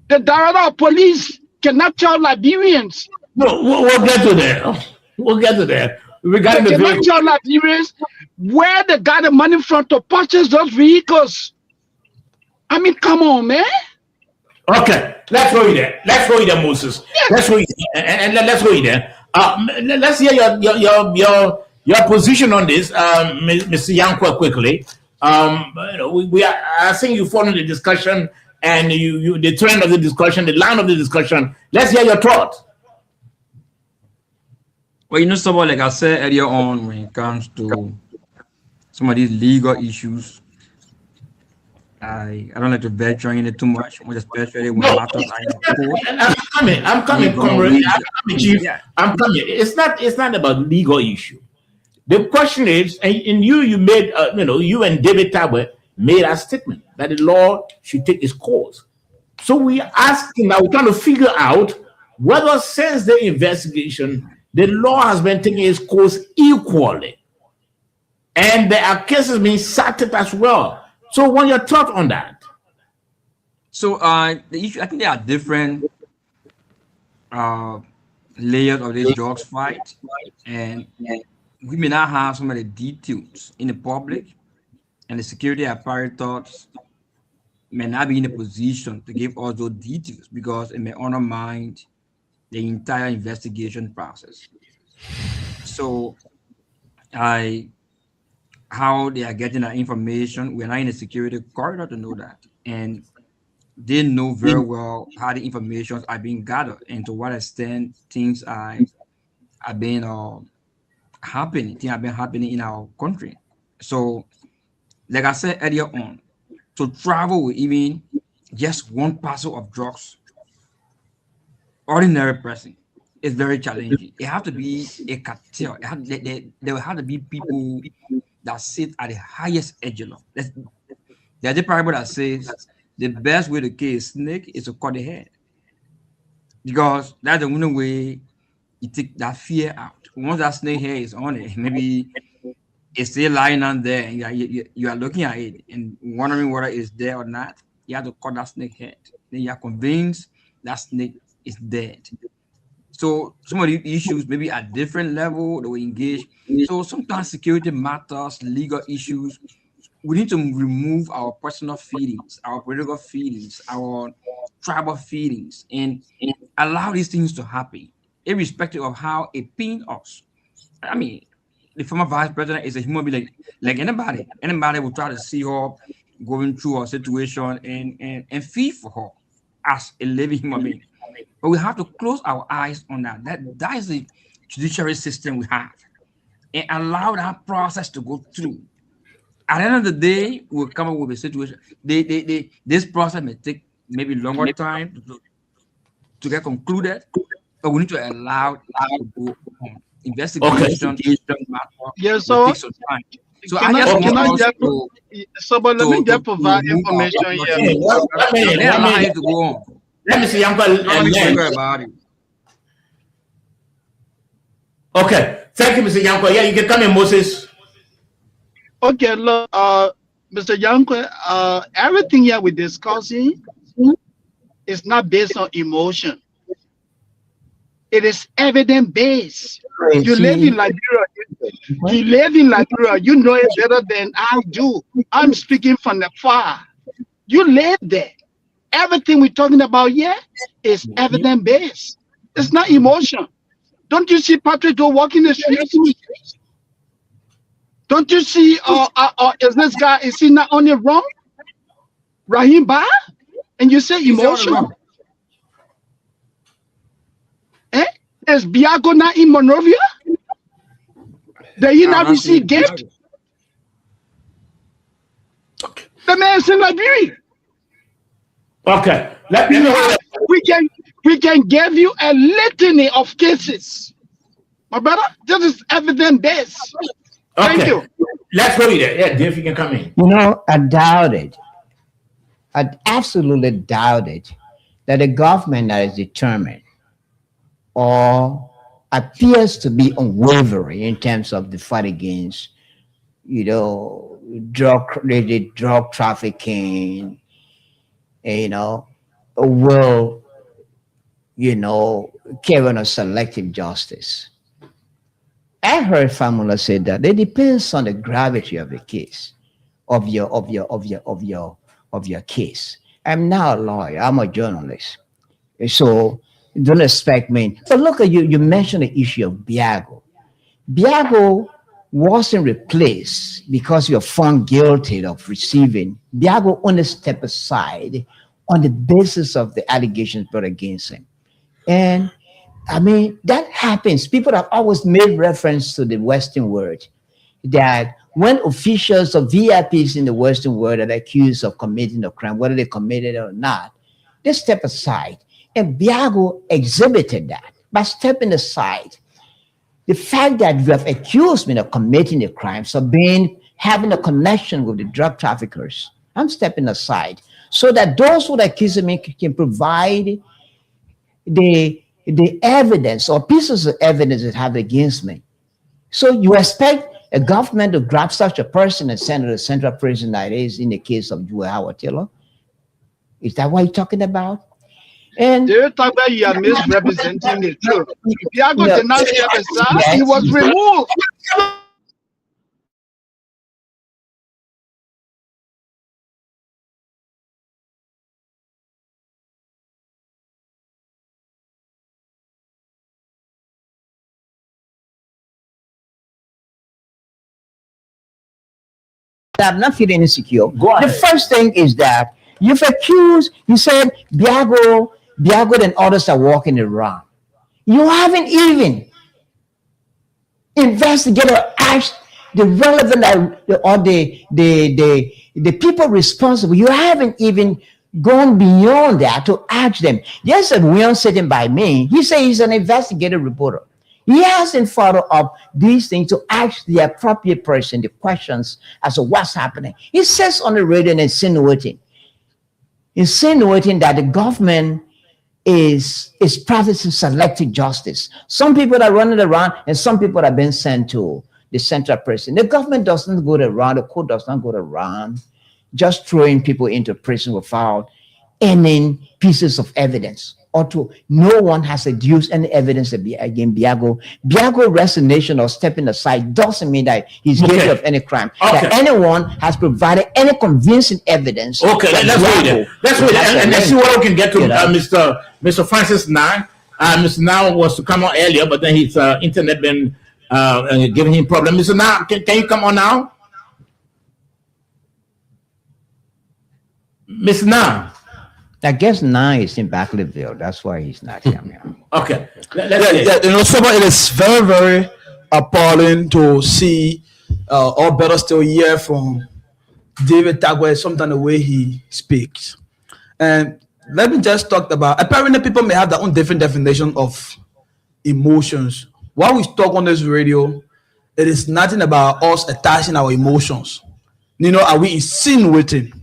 the Director of Police cannot tell Liberians. No, we'll get to that. We'll get to that. We got they cannot tell Liberians where they got the money from to purchase those vehicles. I mean, come on, man. Okay, let's go there. Let's go there, Moses. Yes. Let's go there. And let's go there. Let's hear your position on this, Mr. Yankwa, quickly. We are. I think you follow the discussion and you the trend of the discussion, the line of the discussion. Let's hear your thoughts. Well, someone like I said earlier on, when it comes to some of these legal issues, I don't like to venture in it too much, especially when matters are in court. I'm coming, comrade. Chief. I'm coming. It's not about legal issue. The question is, and you made, you and David Tabwe made a statement that the law should take its course. So we asking now, we're trying to figure out whether since the investigation, the law has been taking its course equally. And there are cases being cited as well. So what are your thoughts on that? So the issue, I think there are different layers of this drugs fight. And we may not have some of the details in the public, and the security apparatus may not be in a position to give us those details because it may undermine the entire investigation process. So how they are getting that information, we're not in a security corridor to know that. And they know very well how the information are being gathered and to what extent things are being happening in our country. So, like I said earlier on, to travel with even just one parcel of drugs, ordinary person, is very challenging. It has to be a cartel. There will have to be people that sit at the highest echelon. There's a parable that says the best way to kill a snake is to cut the head, because that's the only way you take that fear out. Once that snake hair is on it, maybe it's still lying down there, and you are looking at it and wondering whether it's there or not. You have to cut that snake head. Then you are convinced that snake is dead. So some of the issues maybe at different level that we engage. So sometimes security matters, legal issues. We need to remove our personal feelings, our political feelings, our tribal feelings, and allow these things to happen, irrespective of how it pains us. I mean, the former vice president is a human being like anybody. Anybody will try to see her going through a situation and feel for her as a living human being. But we have to close our eyes on that. That is the judiciary system we have, and allow that process to go through. At the end of the day, we'll come up with a situation. This process may take maybe longer time to get concluded, but we need to allow it to go on. Investigation. Yes, so So let me just provide information here. Let me see. Okay, thank you, Mr. Yankwa. Yeah, you can come in, Moses. Okay, look, Mr. Yankwa, everything here we're discussing is not based on emotion. It is evidence based. You live in Liberia. You live in Liberia. You know it better than I do. I'm speaking from the far. You live there. Everything we're talking about here is evidence-based. It's not emotion. Don't you see Patrick Joe walking the streets? Don't you see, is this guy, is he not on the wrong? Rahim Ba? And you say emotion? Eh? Is Biago not in Monrovia? Did he not receive gift? The man's in Liberia. Okay. We can give you a litany of cases. My brother, this is evidence-based. Thank you. Let's go there. Yeah, Dave, you can come in. You know, I doubt it. I absolutely doubt it that the government that is determined or appears to be unwavering in terms of the fight against, you know, drug trafficking, you know, will, you know, carry on a selective justice. I heard Famula say that it depends on the gravity of the case, of your case. I'm not a lawyer, I'm a journalist. So don't expect me. But look at you mentioned the issue of Biago. Biago wasn't replaced because you're found guilty of receiving. Biago only stepped aside on the basis of the allegations brought against him. And I mean, that happens. People have always made reference to the Western world, that when officials or VIPs in the Western world are accused of committing a crime, whether they committed it or not, they step aside. And Biago exhibited that by stepping aside. The fact that you have accused me of committing the crimes, of having a connection with the drug traffickers, I'm stepping aside so that those who accuse me can provide the evidence or pieces of evidence that have against me. So you expect a government to grab such a person and send to the central prison that is in the case of Joel Howard Taylor? Is that what you're talking about? And they talk about you are misrepresenting the truth. Biago did not step aside, he was removed. I'm not feeling insecure. The first thing is that you've accused, you said Biago and others are walking around. You haven't even investigated or asked the relevant or the people responsible. You haven't even gone beyond that to ask them. Yes, William sitting by me, he said he's an investigative reporter. He hasn't followed up these things to ask the appropriate person the questions as to what's happening. He says on the radio and insinuating that the government is practicing selective justice. Some people are running around and some people are being sent to the central prison. The government doesn't go around, the court does not go around just throwing people into prison without any pieces of evidence. Or no one has adduced any evidence against Biago. Biago's resignation or stepping aside doesn't mean that he's guilty of any crime. That anyone has provided any convincing evidence. Okay, let's wait there. Let's wait and let's see what we can get to Mr. Francis Nang. Mr. Nang was to come on earlier, but then his internet been giving him problems. Mr. Nang, can you come on now? Mr. Nang. I guess Nang is in Backleyville. That's why he's not here. Okay. You know, it is very, very appalling to see, or better still, hear from David Tagwe, sometimes the way he speaks. And let me just talk about, apparently people may have their own different definition of emotions. While we talk on this radio, it is nothing about us attaching our emotions. You know, are we insinuating?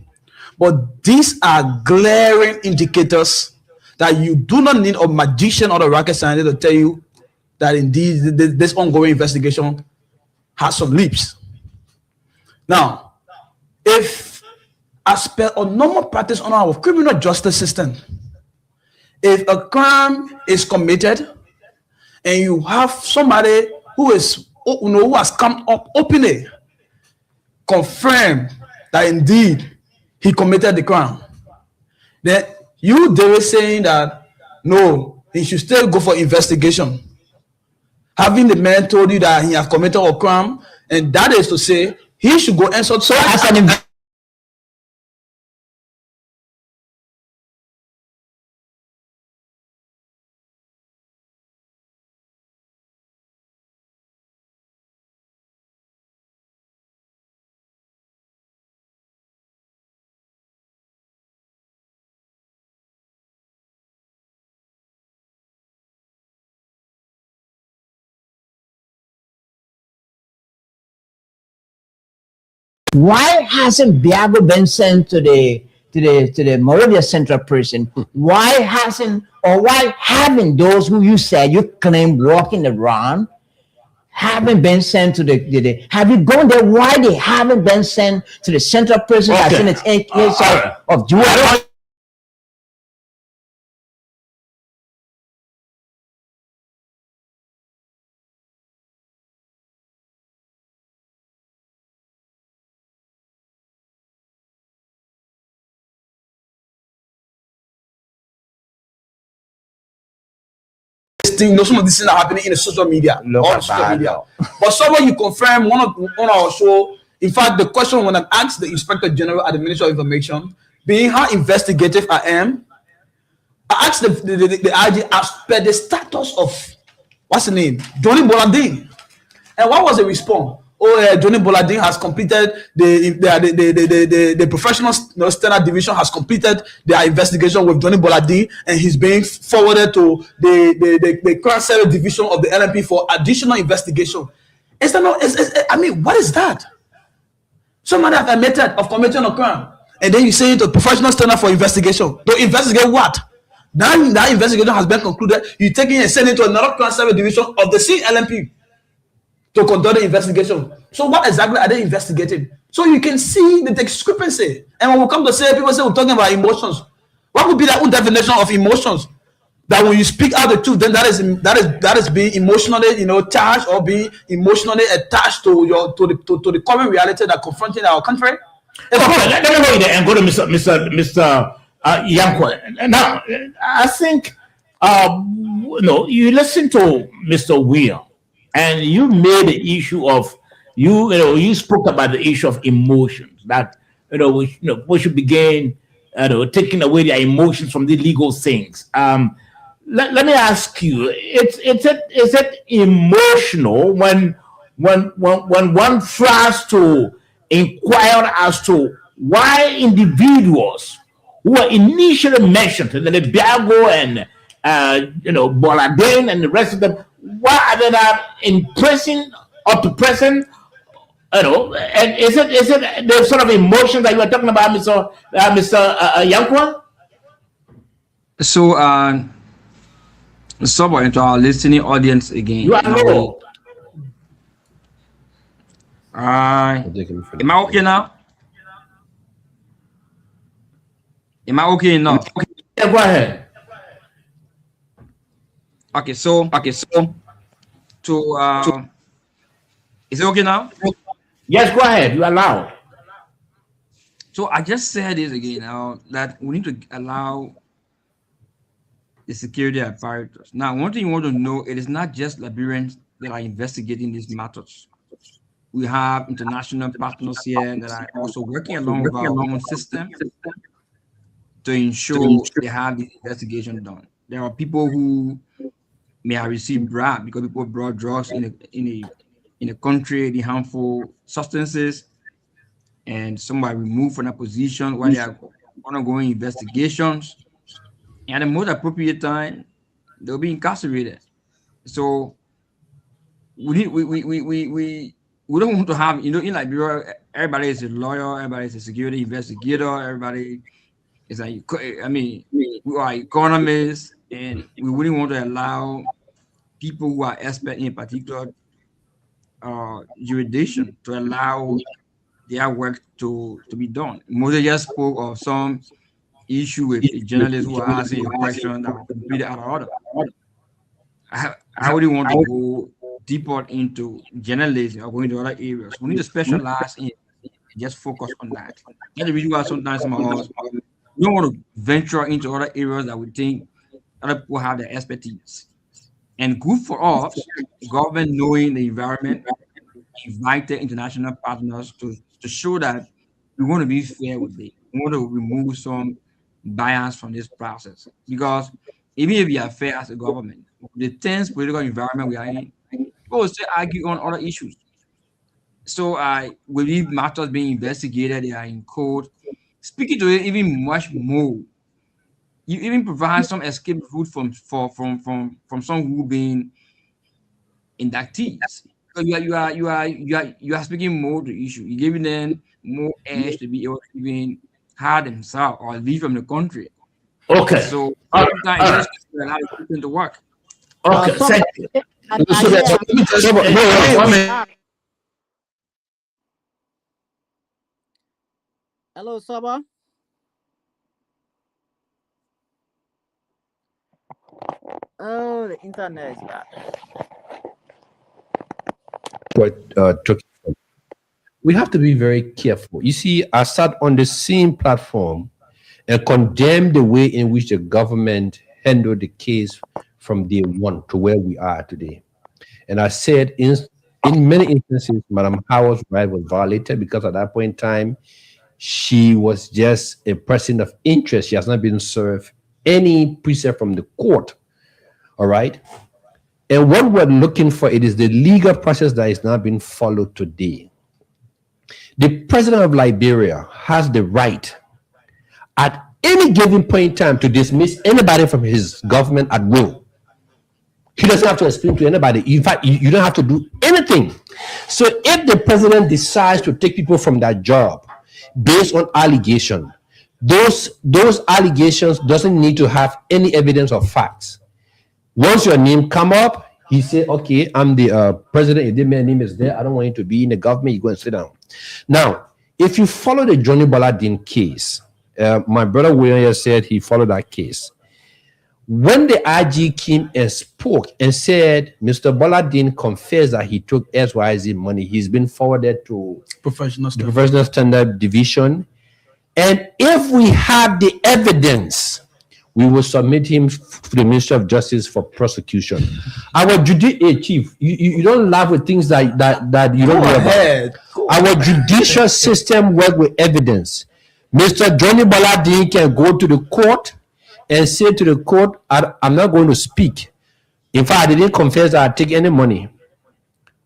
But these are glaring indicators that you do not need a magician or a rocket scientist to tell you that indeed this ongoing investigation has some leaps. Now, if as per a normal practice on our criminal justice system, if a crime is committed and you have somebody who is who has come up openly, confirmed that indeed he committed the crime. Then you, they were saying that no, he should still go for investigation. Having the man told you that he has committed a crime, and that is to say he should go answer. So as an Why hasn't Biago been sent to the Moravia Central Prison? Why haven't those who you said you claim walking around haven't been sent to the have you gone there? Why they haven't been sent to the Central Prison that's in its case of Juarez? Some of these things are happening in the social media. But someone you confirm on our show. In fact, the question when I asked the Inspector General at the Ministry of Information, being how investigative I am, I asked the IG as per the status of what's the name, Johnny Boladin, and what was the response? Johnny Boladin has completed the professional standard division has completed their investigation with Johnny Boladin, and he's being forwarded to the crime service division of the LNP for additional investigation. Is that not? I mean, what is that? Somebody has admitted of committing a crime, and then you say it to professional standard for investigation. To investigate what? That investigation has been concluded. You take it and send it to another crime service division of the same LNP to conduct the investigation. So what exactly are they investigating? So you can see the discrepancy. And when we come to say, people say we're talking about emotions. What would be that own definition of emotions? That when you speak out the truth, then that is being emotionally, charged or being emotionally attached to the current reality that confronting our country. Let me go there and go to Mr. Yankwa. Now, I think you listen to Mr. William. And you made the issue of you spoke about the issue of emotions that we should begin taking away their emotions from the legal things. Let me ask you: is it emotional when one tries to inquire as to why individuals who were initially mentioned, the Biago and Boladin and the rest of them, why are they not in prison up to present? And is it the sort of emotion that you were talking about, Mr. Yankwa? So, into our listening audience again. You are low. Am I okay now? Am I okay now? Yeah, go ahead. Okay, so is it okay now? Yes, go ahead. You are loud. So I just said this again that we need to allow the security apparatus. Now, one thing you want to know, it is not just Liberians that are investigating these matters. We have international partners here that are also working along with our own system to ensure they have the investigation done. There are people who may have received bribe because people brought drugs in a country, the harmful substances, and somebody removed from a position while they are undergoing investigations. And the most appropriate time, they'll be incarcerated. So we don't want to have, in Liberia, everybody is a lawyer, everybody is a security investigator, everybody is we are economists, and we wouldn't want to allow people who are experts in a particular jurisdiction to allow their work to be done. Moses just spoke of some issue with a journalist who are asking a question that was completely out of order. I wouldn't want to go deport into journalism or going to other areas. We need to specialize in just focus on that. That's the reason why sometimes some of us we don't want to venture into other areas that we think other people have the expertise. And good for us, government knowing the environment, invite the international partners to show that we want to be fair with it. We want to remove some bias from this process. Because even if we are fair as a government, the tense political environment we are in, we will still argue on other issues. So I believe matters being investigated, they are in court. Speaking to it even much more, you even provide some escape route from some who being inductees. So you are speaking more to the issue. You're giving them more edge to be able to even hire themselves or leave from the country. Okay. So All sometimes right. it's just allow people to work. Okay, thank you. Hello, Saba. Oh, the internet is bad. We have to be very careful. You see, I sat on the same platform and condemned the way in which the government handled the case from day one to where we are today. And I said, in many instances, Madam Howard's right was violated because at that point in time, she was just a person of interest. She has not been served any precept from the court. All right. And what we're looking for, it is the legal process that is not being followed today. The president of Liberia has the right at any given point in time to dismiss anybody from his government at will. He doesn't have to explain to anybody. In fact, you don't have to do anything. So if the president decides to take people from that job based on allegation, those allegations doesn't need to have any evidence or facts. Once your name come up, he say, okay, I'm the president. If my name is there, I don't want you to be in the government. You go and sit down. Now, if you follow the Johnny Bolladin case, my brother William said he followed that case. When the IG came and spoke and said, Mr. Bolladin confessed that he took XYZ money, he's been forwarded to the Professional Standard Division. And if we have the evidence, we will submit him to the Ministry of Justice for prosecution. Our chief, you don't laugh with things that you don't know about. Our judicial system works with evidence. Mr. Johnny Bolladin can go to the court and say to the court, I'm not going to speak. In fact, I didn't confess that I take any money.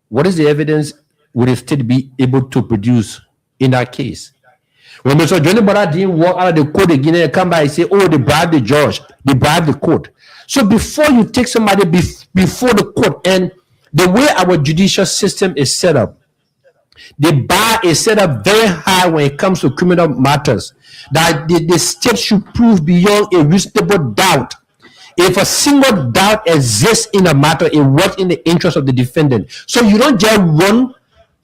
What is the evidence would the state be able to produce in that case? When Mr. Johnny Bolladin walk out of the court again and come by and say, oh, they bribed the judge, they bribed the court. So before you take somebody before the court, and the way our judicial system is set up, the bar is set up very high when it comes to criminal matters, that the state should prove beyond a reasonable doubt. If a single doubt exists in a matter, it works in the interest of the defendant. So you don't just run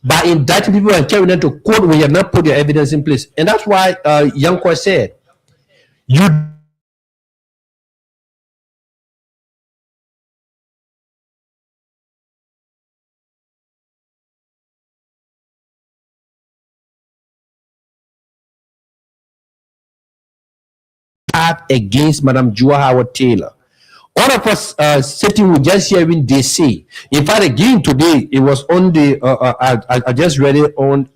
by indicting people and carrying them to court when you have not put your evidence in place. And that's why Yankwa said, you have against Madam Jua Howard Taylor. All of us sitting with just hearing they say. In fact, again today, it was on the, I just read it on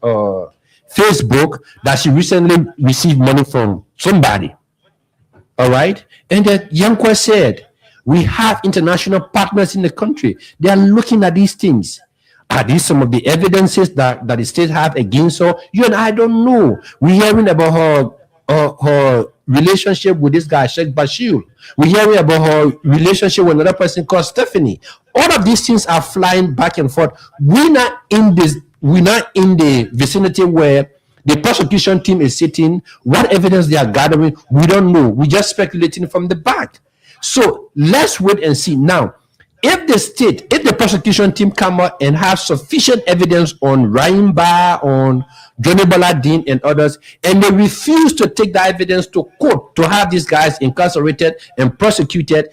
Facebook that she recently received money from somebody. All right. And that Yankwa said, we have international partners in the country. They are looking at these things. Are these some of the evidences that the state have against her? You and I don't know. We're hearing about her relationship with this guy, Sheikh Bashir. We're hearing about her relationship with another person called Stephanie. All of these things are flying back and forth. We're not in the vicinity where the prosecution team is sitting. What evidence they are gathering, we don't know. We're just speculating from the back. So let's wait and see. Now, if the prosecution team come out and have sufficient evidence on Raimba, on Johnny Bolladin and others, and they refuse to take that evidence to court to have these guys incarcerated and prosecuted,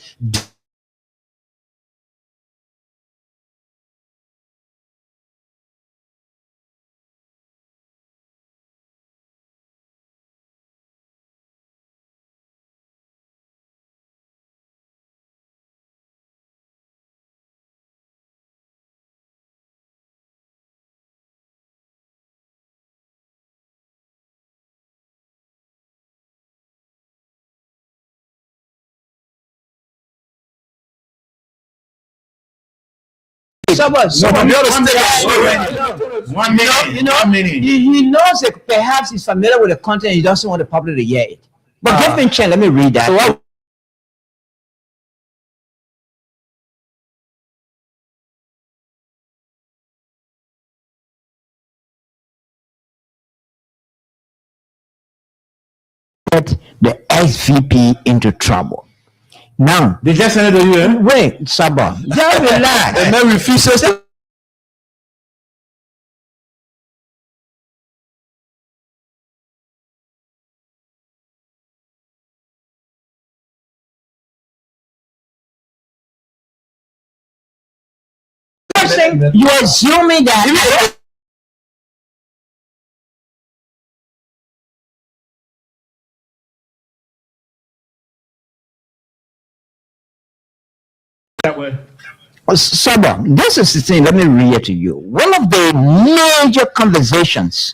He knows that perhaps he's familiar with the content. He doesn't want the public to hear it. But give me a chance. Let me read that. Get the SVP into trouble. Now, they just send it to you. Eh? Wait, Saba, just relax. And then refuses to. You assuming that. That way. Saba, this is the thing. Let me read it to you. One of the major conversations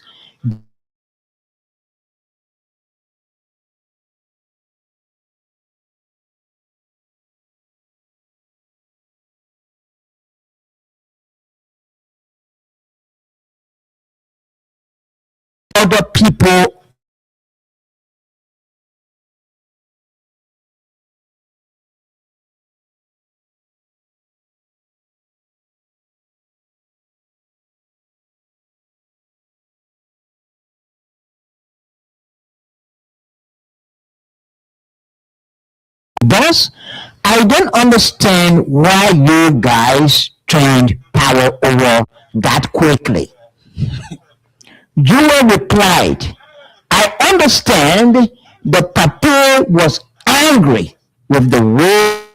other people Thus, I don't understand why you guys turned power over that quickly. Jewel replied, I understand the papa was angry with the way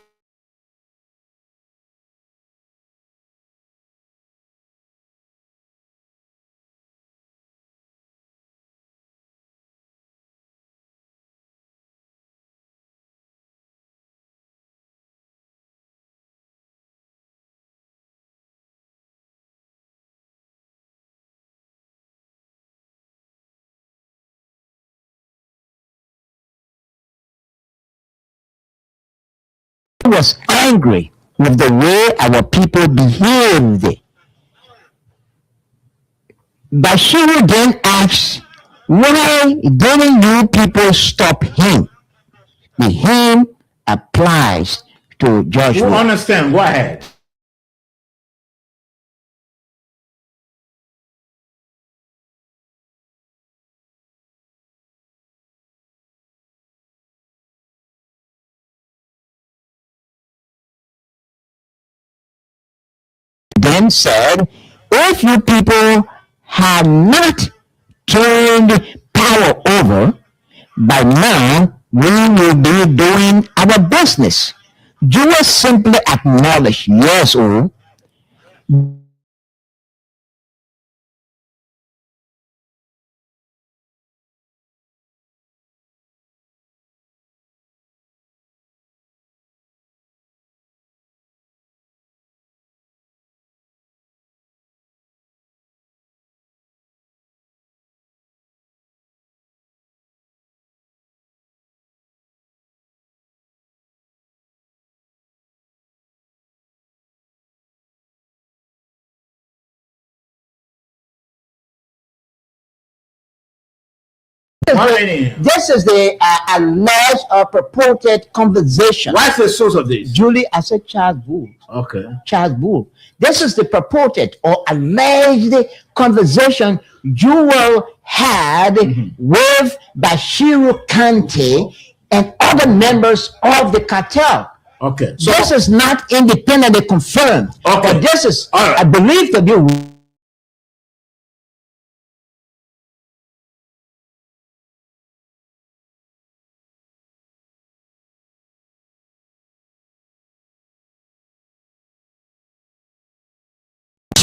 was angry with the way our people behaved. Bashiru then asked, why didn't you people stop him? The him applies to Joshua. You understand? Go ahead. Then said, if you people have not turned power over, by now we will be doing our business. Julius simply acknowledged, yes, oh. This is the alleged or purported conversation. What's the source of this? Julie, I said Charles Bull. Okay. Charles Bull. This is the purported or alleged conversation Jewel had with Bashiru Kante and other members of the cartel. Okay. So this is not independently confirmed. Okay. But this is, all right, I believe, to be.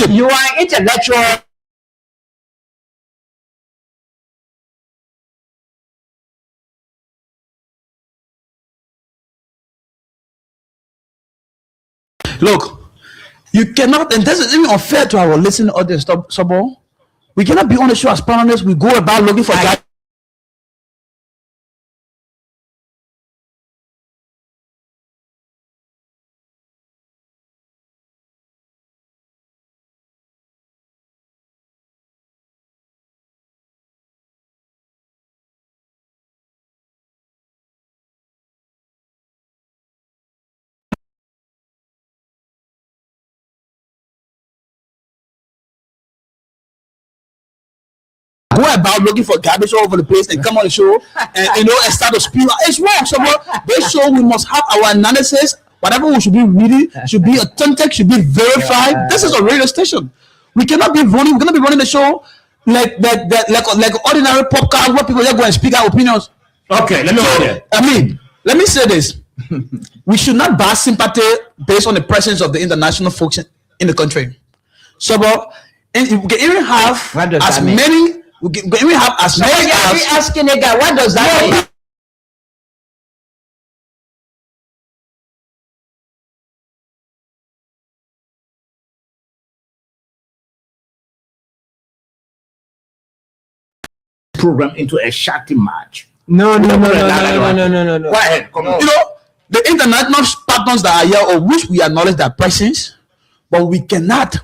You are intellectual. Look, you cannot, and this is even unfair to our listening audience, Sabo. We cannot be on the show as panelists. We go about looking for that. go about looking for garbage all over the place and come on the show and start to spew. It's wrong. So this show we must have our analysis. Whatever we should be reading should be authentic, should be verified. This is a radio station. We cannot be running. We're gonna be running the show like ordinary podcast where people just go and speak our opinions. Okay, let me say this. We should not buy sympathy based on the presence of the international folks in the country. So, and we can even have as many. We can even have as many. Asking a guy, what does that mean? Program into a shouting match. No. Go ahead. Come on. The international partners that are here, of which we acknowledge their presence, but we cannot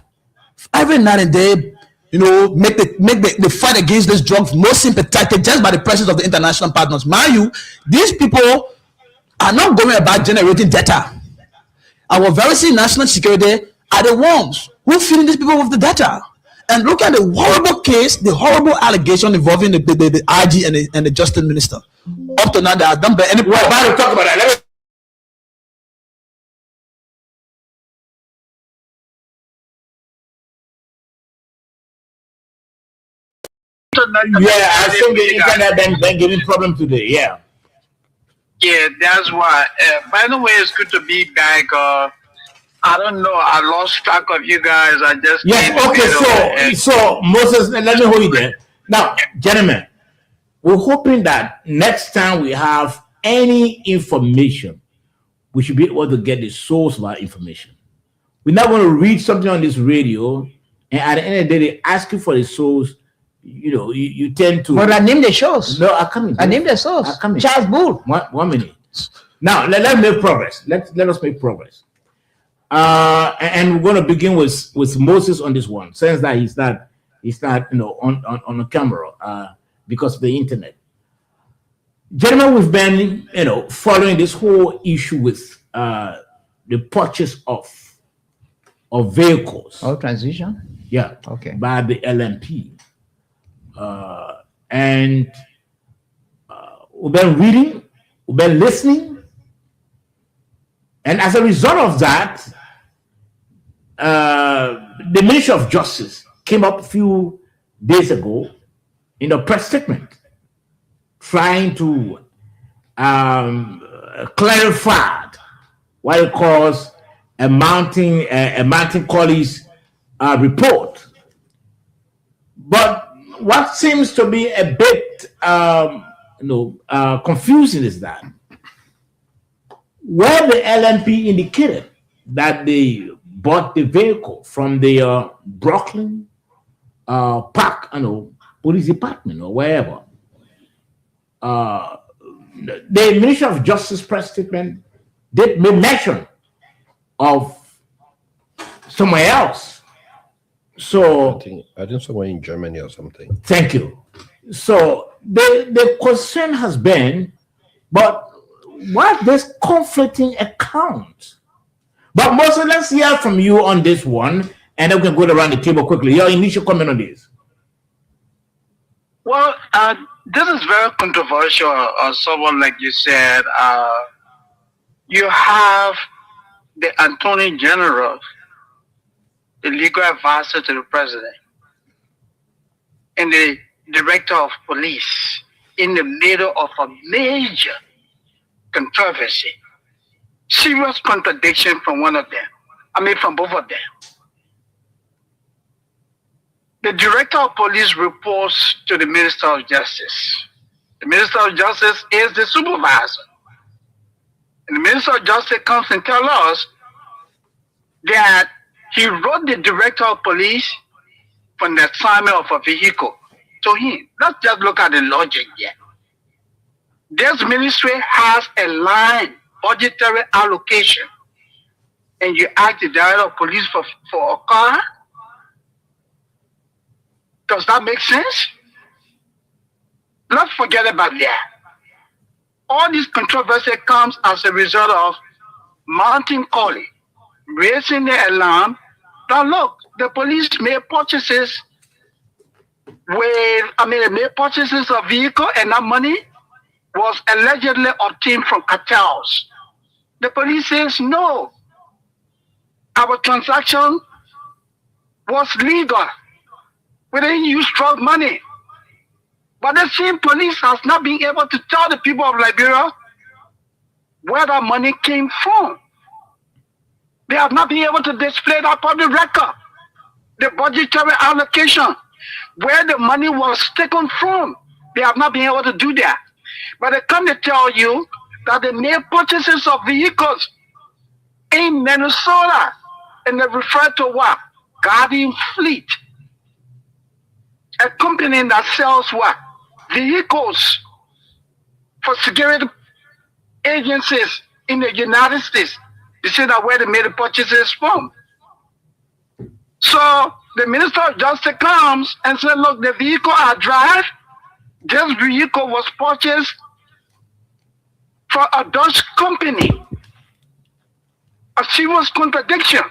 every night and day, make the fight against this drug more sympathetic just by the presence of the international partners. Mind you, these people are not going about generating data. Our very same national security are the ones who feeding these people with the data. And look at the horrible case, the horrible allegation involving the IG and the justice minister. Up to now, they have done any. We're about to talk about that. I think the internet been giving problem today. Yeah, that's why. By the way, it's good to be back. I don't know. I lost track of you guys. I just So Moses, let me hold you there. Now, gentlemen, we're hoping that next time we have any information, we should be able to get the source of our information. We're not going to read something on this radio, and at the end of the day, they ask you for the source. You tend to. But I name the shows. No, I come in. I name the source. Charles Bull. 1 minute. Now let's make progress. Let us make progress. And we're going to begin with Moses on this one, since that he's not on the camera because of the internet. Gentlemen, we've been following this whole issue with the purchase of vehicles. Transition. Yeah. Okay. By the LNP, and we've been reading, we've been listening, and as a result of that, the Ministry of Justice came up a few days ago in a press statement trying to clarify what it calls a mounting Collins report. But what seems to be a bit confusing is that where the LNP indicated that they bought the vehicle from the Brooklyn Park, police department or wherever, the Ministry of Justice press statement did make mention of somewhere else. So I think somewhere in Germany or something. Thank you. So the concern has been, but what this conflicting accounts? But Moses, let's hear from you on this one, and then we can go around the table quickly. Your initial comment on this. Well, this is very controversial. Someone like you said, you have the Attorney General, the legal advisor to the president, and the director of police in the middle of a major controversy. Serious contradiction from one of them. From both of them. The director of police reports to the Minister of Justice. The Minister of Justice is the supervisor. And the Minister of Justice comes and tells us that he wrote the director of police from the assignment of a vehicle to him. Let's just look at the logic here. This ministry has a line, budgetary allocation, and you ask the director of police for a car? Does that make sense? Let's forget about that. All this controversy comes as a result of Mountain Collins raising the alarm that look, the police made purchases with, the purchases of vehicle, and that money was allegedly obtained from cartels. The police says no. Our transaction was legal. We didn't use drug money. But the same police has not been able to tell the people of Liberia where that money came from. They have not been able to display that public record, the budgetary allocation, where the money was taken from. They have not been able to do that. But they come to tell you that they made purchases of vehicles in Minnesota, and they refer to what? Guardian Fleet, a company that sells what? Vehicles for security agencies in the United States. You see that where they made the purchases from. So the Minister of Justice comes and says, look, the vehicle I drive, this vehicle was purchased for a Dutch company. A serious contradiction.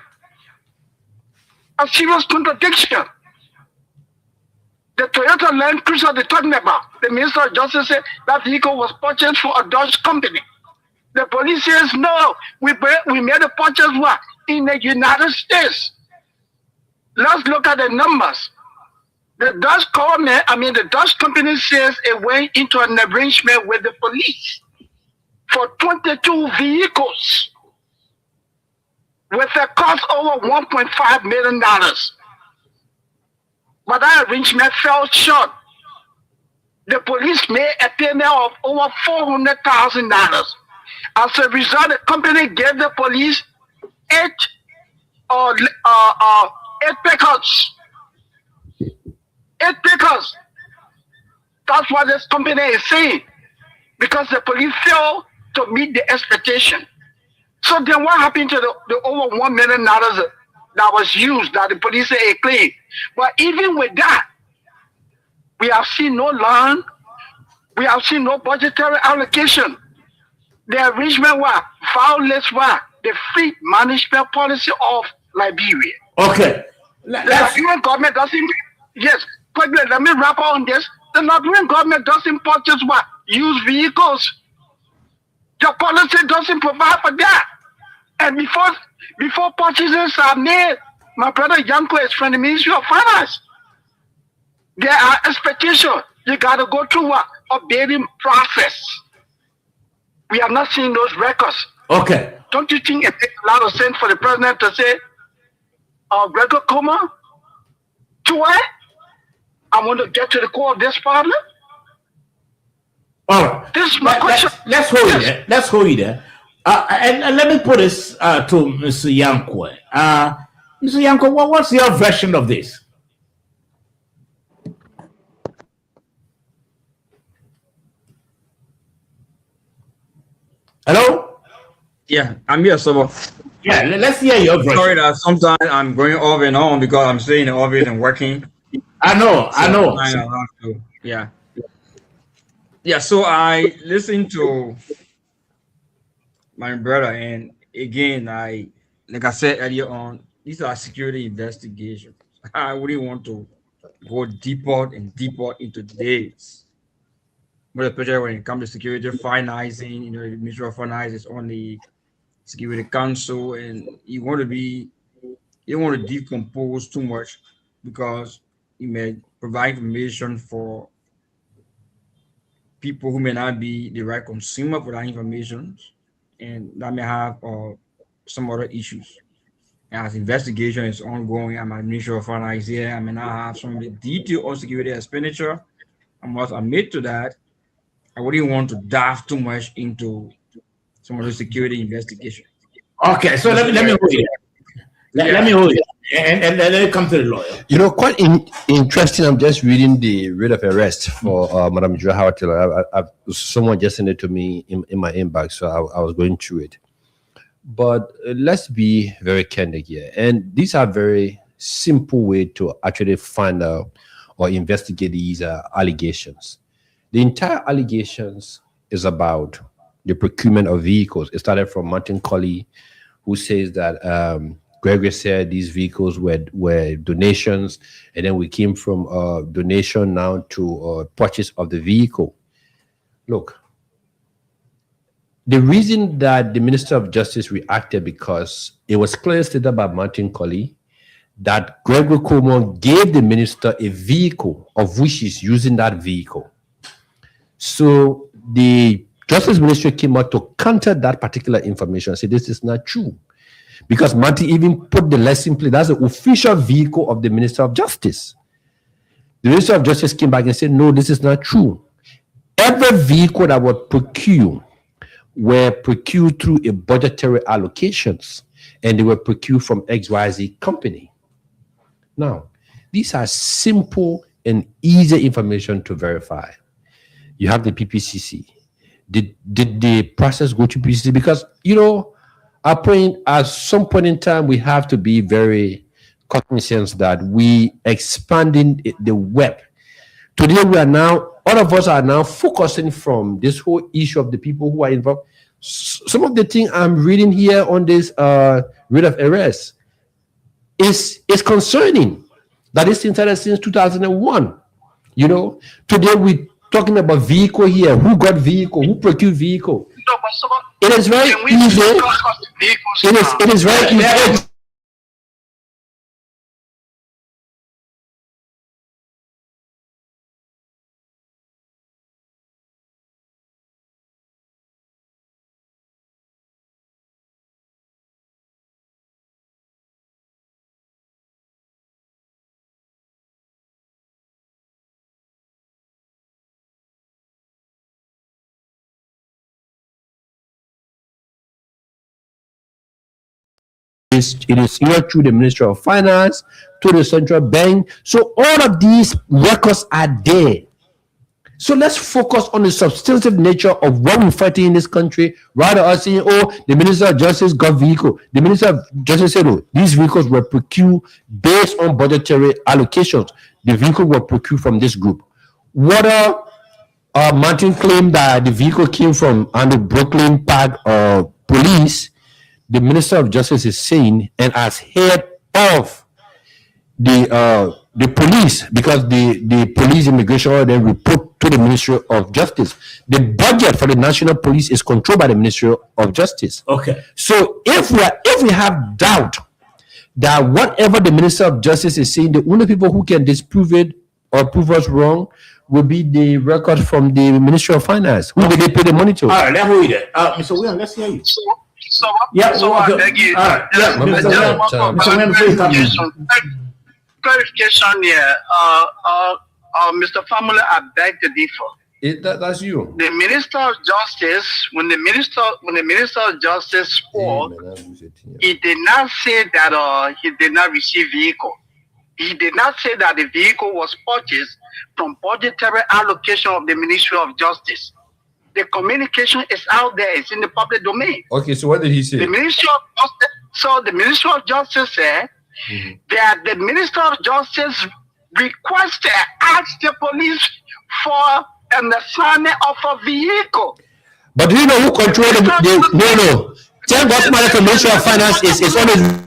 A serious contradiction. The Toyota Land Cruiser they're talking about, the Minister of Justice said that vehicle was purchased for a Dutch company. The police says, no, we made a purchase what? In the United States. Let's look at the numbers. The Dutch government, the Dutch company says it went into an arrangement with the police for 22 vehicles with a cost over $1.5 million. But that arrangement fell short. The police made a payment of over $400,000. As a result, the company gave the police eight pickups. 8 pickups. That's what this company is saying. Because the police failed to meet the expectation. So then what happened to the over $1 million that was used, that the police say a claim? But even with that, we have seen no loan, we have seen no budgetary allocation. The arrangement violates the fleet management policy of Liberia. Okay. The Liberian government doesn't, yes, quickly, let me wrap up on this. The Liberian government doesn't purchase used vehicles. Your policy doesn't provide for that. And before purchases are made, my brother Yanko is from the Ministry of Finance. There are expectations. You got to go through a bidding process. We have not seen those records. Okay. Don't you think it makes a lot of sense for the president to say, Gregor Kuma, I want to get to the core of this problem? All right. This is my question. Let's hold it there. Let's hold it there. And let me put this to Mr. Yanko. Mr. Yanko, what's your version of this? Hello? Yeah, I'm here, Sobo. Yeah, let's hear your version. Sorry that sometimes I'm going off and on because I'm staying in the office and working. I know. Yeah. Yeah, so I listened to my brother, and again, like I said earlier on, these are security investigations. I really want to go deeper and deeper into this. But especially when it comes to security financing, the Ministry of Finance is on the Security Council, and you want to decompose too much because you may provide information for people who may not be the right consumer for that information, and that may have some other issues. As investigation is ongoing, I'm at Ministry of Finance here. I may not have some of the detail on security expenditure. I must admit to that. I wouldn't want to dive too much into some of the security investigation. Okay, so let me hold it. Let me hold it. And let me come to the lawyer. Quite interesting. I'm just reading the writ of arrest for Madam Joy Howard Taylor. Someone just sent it to me in my inbox, so I was going through it. But let's be very candid here. And these are very simple way to actually find out or investigate these allegations. The entire allegations is about the procurement of vehicles. It started from Martin Colley, who says that Gregory said these vehicles were donations, and then we came from donation now to purchase of the vehicle. Look, the reason that the Minister of Justice reacted because it was clearly stated by Martin Colley that Gregory Coleman gave the minister a vehicle of which he's using that vehicle. So the Justice Ministry came out to counter that particular information and say this is not true. Because Martin even put the lesson plate, that's the official vehicle of the Minister of Justice. The Minister of Justice came back and said, no, this is not true. Every vehicle that was procured were procured through a budgetary allocations, and they were procured from XYZ company. Now, these are simple and easy information to verify. You have the PPCC. Did the process go to PPCC? Because, at some point in time, we have to be very cognizant that we expanding the web. Today, all of us are now focusing from this whole issue of the people who are involved. Some of the things I'm reading here on this writ of arrest is concerning. That is started since 2001. Today we're talking about vehicle here. Who got vehicle? Who procured vehicle? No, but so it is very easy. It is very easy. It is here through the Ministry of Finance, to the central bank. So all of these records are there. So let's focus on the substantive nature of what we're fighting in this country, rather than saying, the Minister of Justice got vehicle. The Minister of Justice said, these vehicles were procured based on budgetary allocations. The vehicle were procured from this group. Whether Martin claimed that the vehicle came from under Brooklyn Park Police, the Minister of Justice is saying, and as head of the police, because the police immigration order report to the Ministry of Justice, the budget for the national police is controlled by the Ministry of Justice. Okay. So if we have doubt that whatever the Minister of Justice is saying, the only people who can disprove it or prove us wrong will be the record from the Ministry of Finance. Who did they pay the money to? All right, let's read it. Mr. William, let's hear you. So I beg you. Clarification here. Mr. Famula, I beg to differ. That's you. The Minister of Justice, when the Minister of Justice spoke, he did not say that he did not receive vehicle. He did not say that the vehicle was purchased from budgetary allocation of the Ministry of Justice. The communication is out there. It's in the public domain. Okay, so what did he say? The Ministry of Justice. So the Ministry of Justice said that the Minister of Justice requested, asked the police for an assignment of a vehicle. But do you know who controls no. Tell what's matter for Ministry of Finance is always.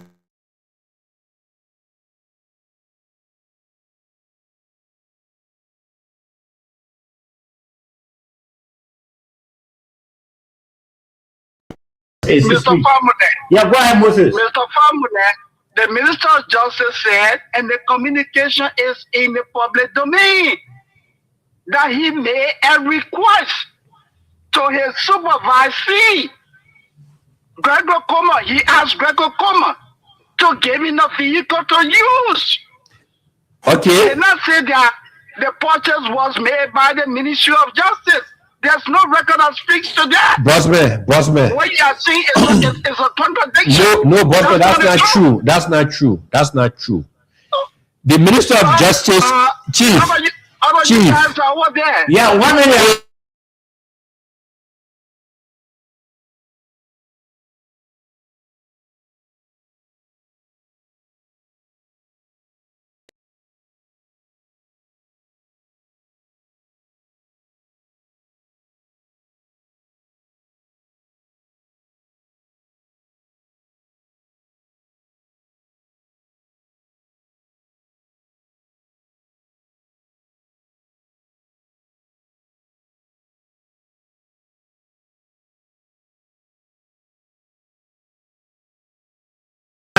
Mr. Famune. Yeah, go ahead, Moses. Mr. Famune, the Minister of Justice said, and the communication is in the public domain, that he made a request to his supervisee, Gregor Comer. He asked Gregor Comer to give him a vehicle to use. Okay. He did not say that the purchase was made by the Ministry of Justice. There's no record that speaks to that. Bossman. What you are saying is a contradiction. No, Bossman, that's not true. That's not true. The Minister of Justice, Chief. How about you guys are over there? Yeah, 1 minute.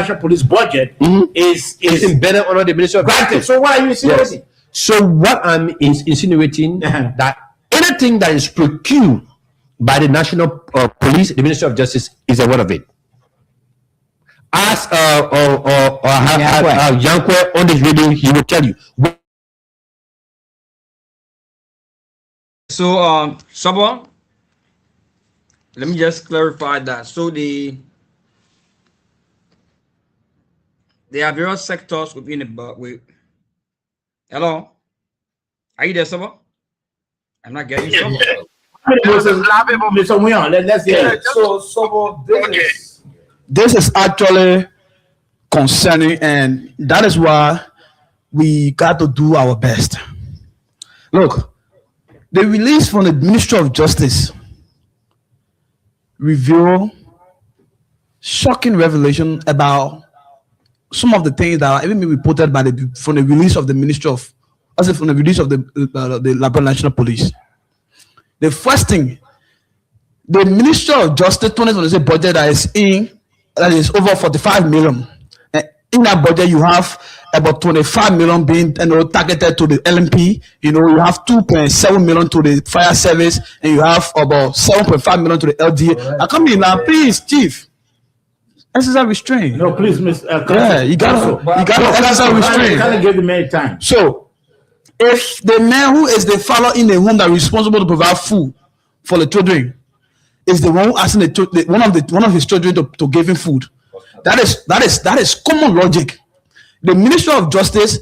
National Police budget is embedded under the Ministry of granted. Justice. So what are you insinuating? So what I'm insinuating that anything that is procured by the National Police, the Ministry of Justice, is aware of it. Ask Yankwe on this radio, he will tell you. So, Sabo, let me just clarify that. So there are various sectors within the hello, are you there, Sabo? I'm not getting Sabo. Let's hear it. So this is actually concerning, and that is why we got to do our best. Look, the release from the Ministry of Justice reveal shocking revelation about some of the things that are even being reported by from the release of the Ministry of, from the release of the Liberia National Police. The first thing, the Ministry of Justice 2026 budget that is over 45 million. And in that budget, you have about 25 million being targeted to the LMP. You have 2.7 million to the fire service, and you have about 7.5 million to the LDA. Come in now, please, Chief. Exercise restraint. No, please, Miss. You gotta exercise restraint. Can't give the man time. So, if the man who is the father in the home that is responsible to provide food for the children is the one asking one of his children to give him food, that is common logic. The Ministry of Justice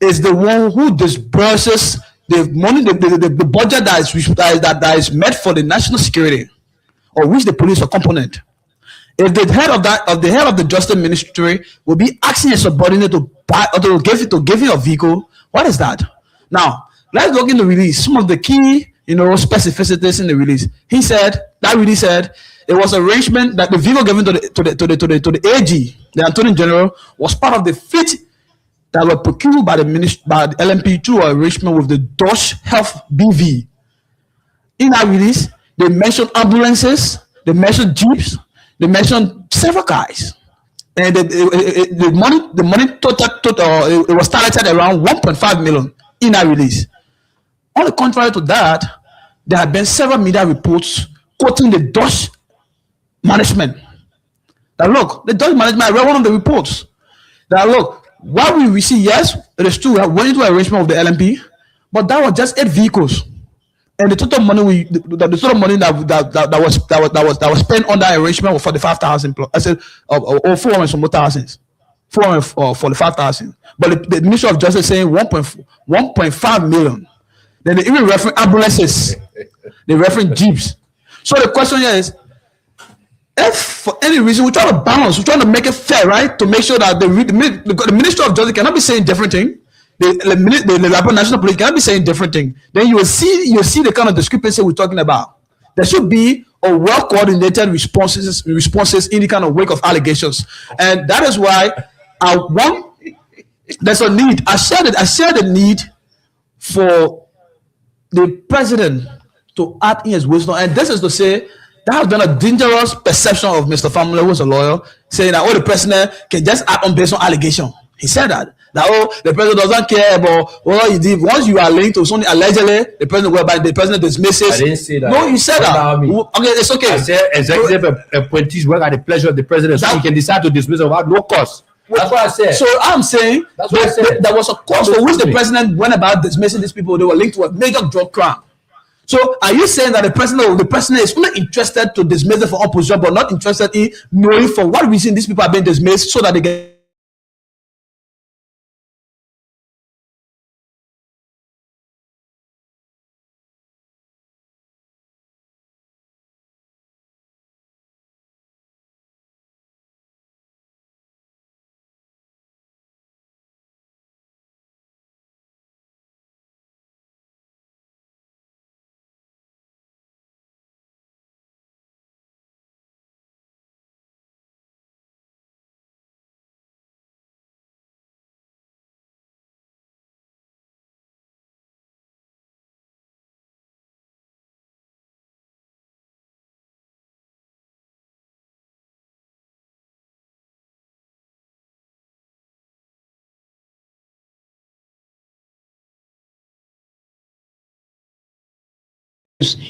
is the one who disburses the money, the budget that is meant for the national security, or which the police are component. If the head of the Justice Ministry will be asking a subordinate to buy or to give him a vehicle, what is that? Now, let's look in the release. Some of the key, specificities in the release. That release said it was arrangement that the vehicle given to the AG, the Attorney General, was part of the fleet that were procured by the LMP through arrangement with the Dutch Health BV. In that release, they mentioned ambulances, they mentioned jeeps, they mentioned several guys, and the money total it was targeted around 1.5 million in that release. On the contrary to that, there have been several media reports quoting the Dutch management. That look, the Dutch management, I read one of the reports. That look, what we receive, yes, it is true, we went into arrangement of the LMP, but that was just 8 vehicles. And the total money that was spent on that arrangement was 45,000 plus. I said, or 400 some more thousands, 445,000. But the Ministry of Justice saying 1.5 million. Then they even reference ambulances, they reference jeeps. So the question here is, if for any reason we try to balance, we're trying to make it fair, right? To make sure that the Ministry of Justice cannot be saying different thing. The Liberia National Police cannot be saying different thing. Then you will see the kind of discrepancy we're talking about. There should be a well-coordinated responses in the kind of wake of allegations, and that is why there's a need. I share the need for the president to act in his wisdom, and this is to say that has been a dangerous perception of Mr. Family, who is a lawyer, saying that the president can just act on based on allegation. He said that the president doesn't care about what he did. Once you are linked to something allegedly, the president dismisses. I didn't say that. No, you said that. Okay, it's okay. I said executive appointees work at the pleasure of the president, so he can decide to dismiss without no cause. That's what I said. So I'm saying there was a cause for which the president went about dismissing these people. They were linked to a major drug crime. So are you saying that the president is only interested to dismiss them for opposition, but not interested in knowing for what reason these people have been dismissed, so that they get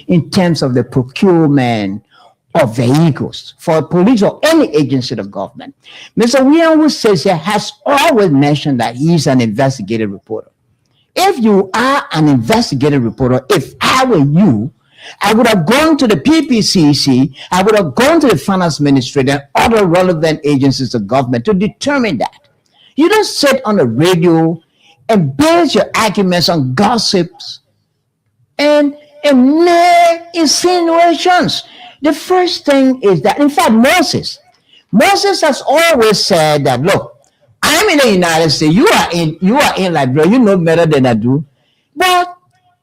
in terms of the procurement of vehicles for police or any agency of government. Mr. William Wood says he has always mentioned that he's an investigative reporter. If you are an investigative reporter, if I were you, I would have gone to the PPCC, I would have gone to the finance ministry and other relevant agencies of government to determine that. You don't sit on the radio and base your arguments on gossips and mere insinuations. The first thing is that, in fact, Moses has always said that, look, I'm in the United States, you are in Liberia, you know better than I do. But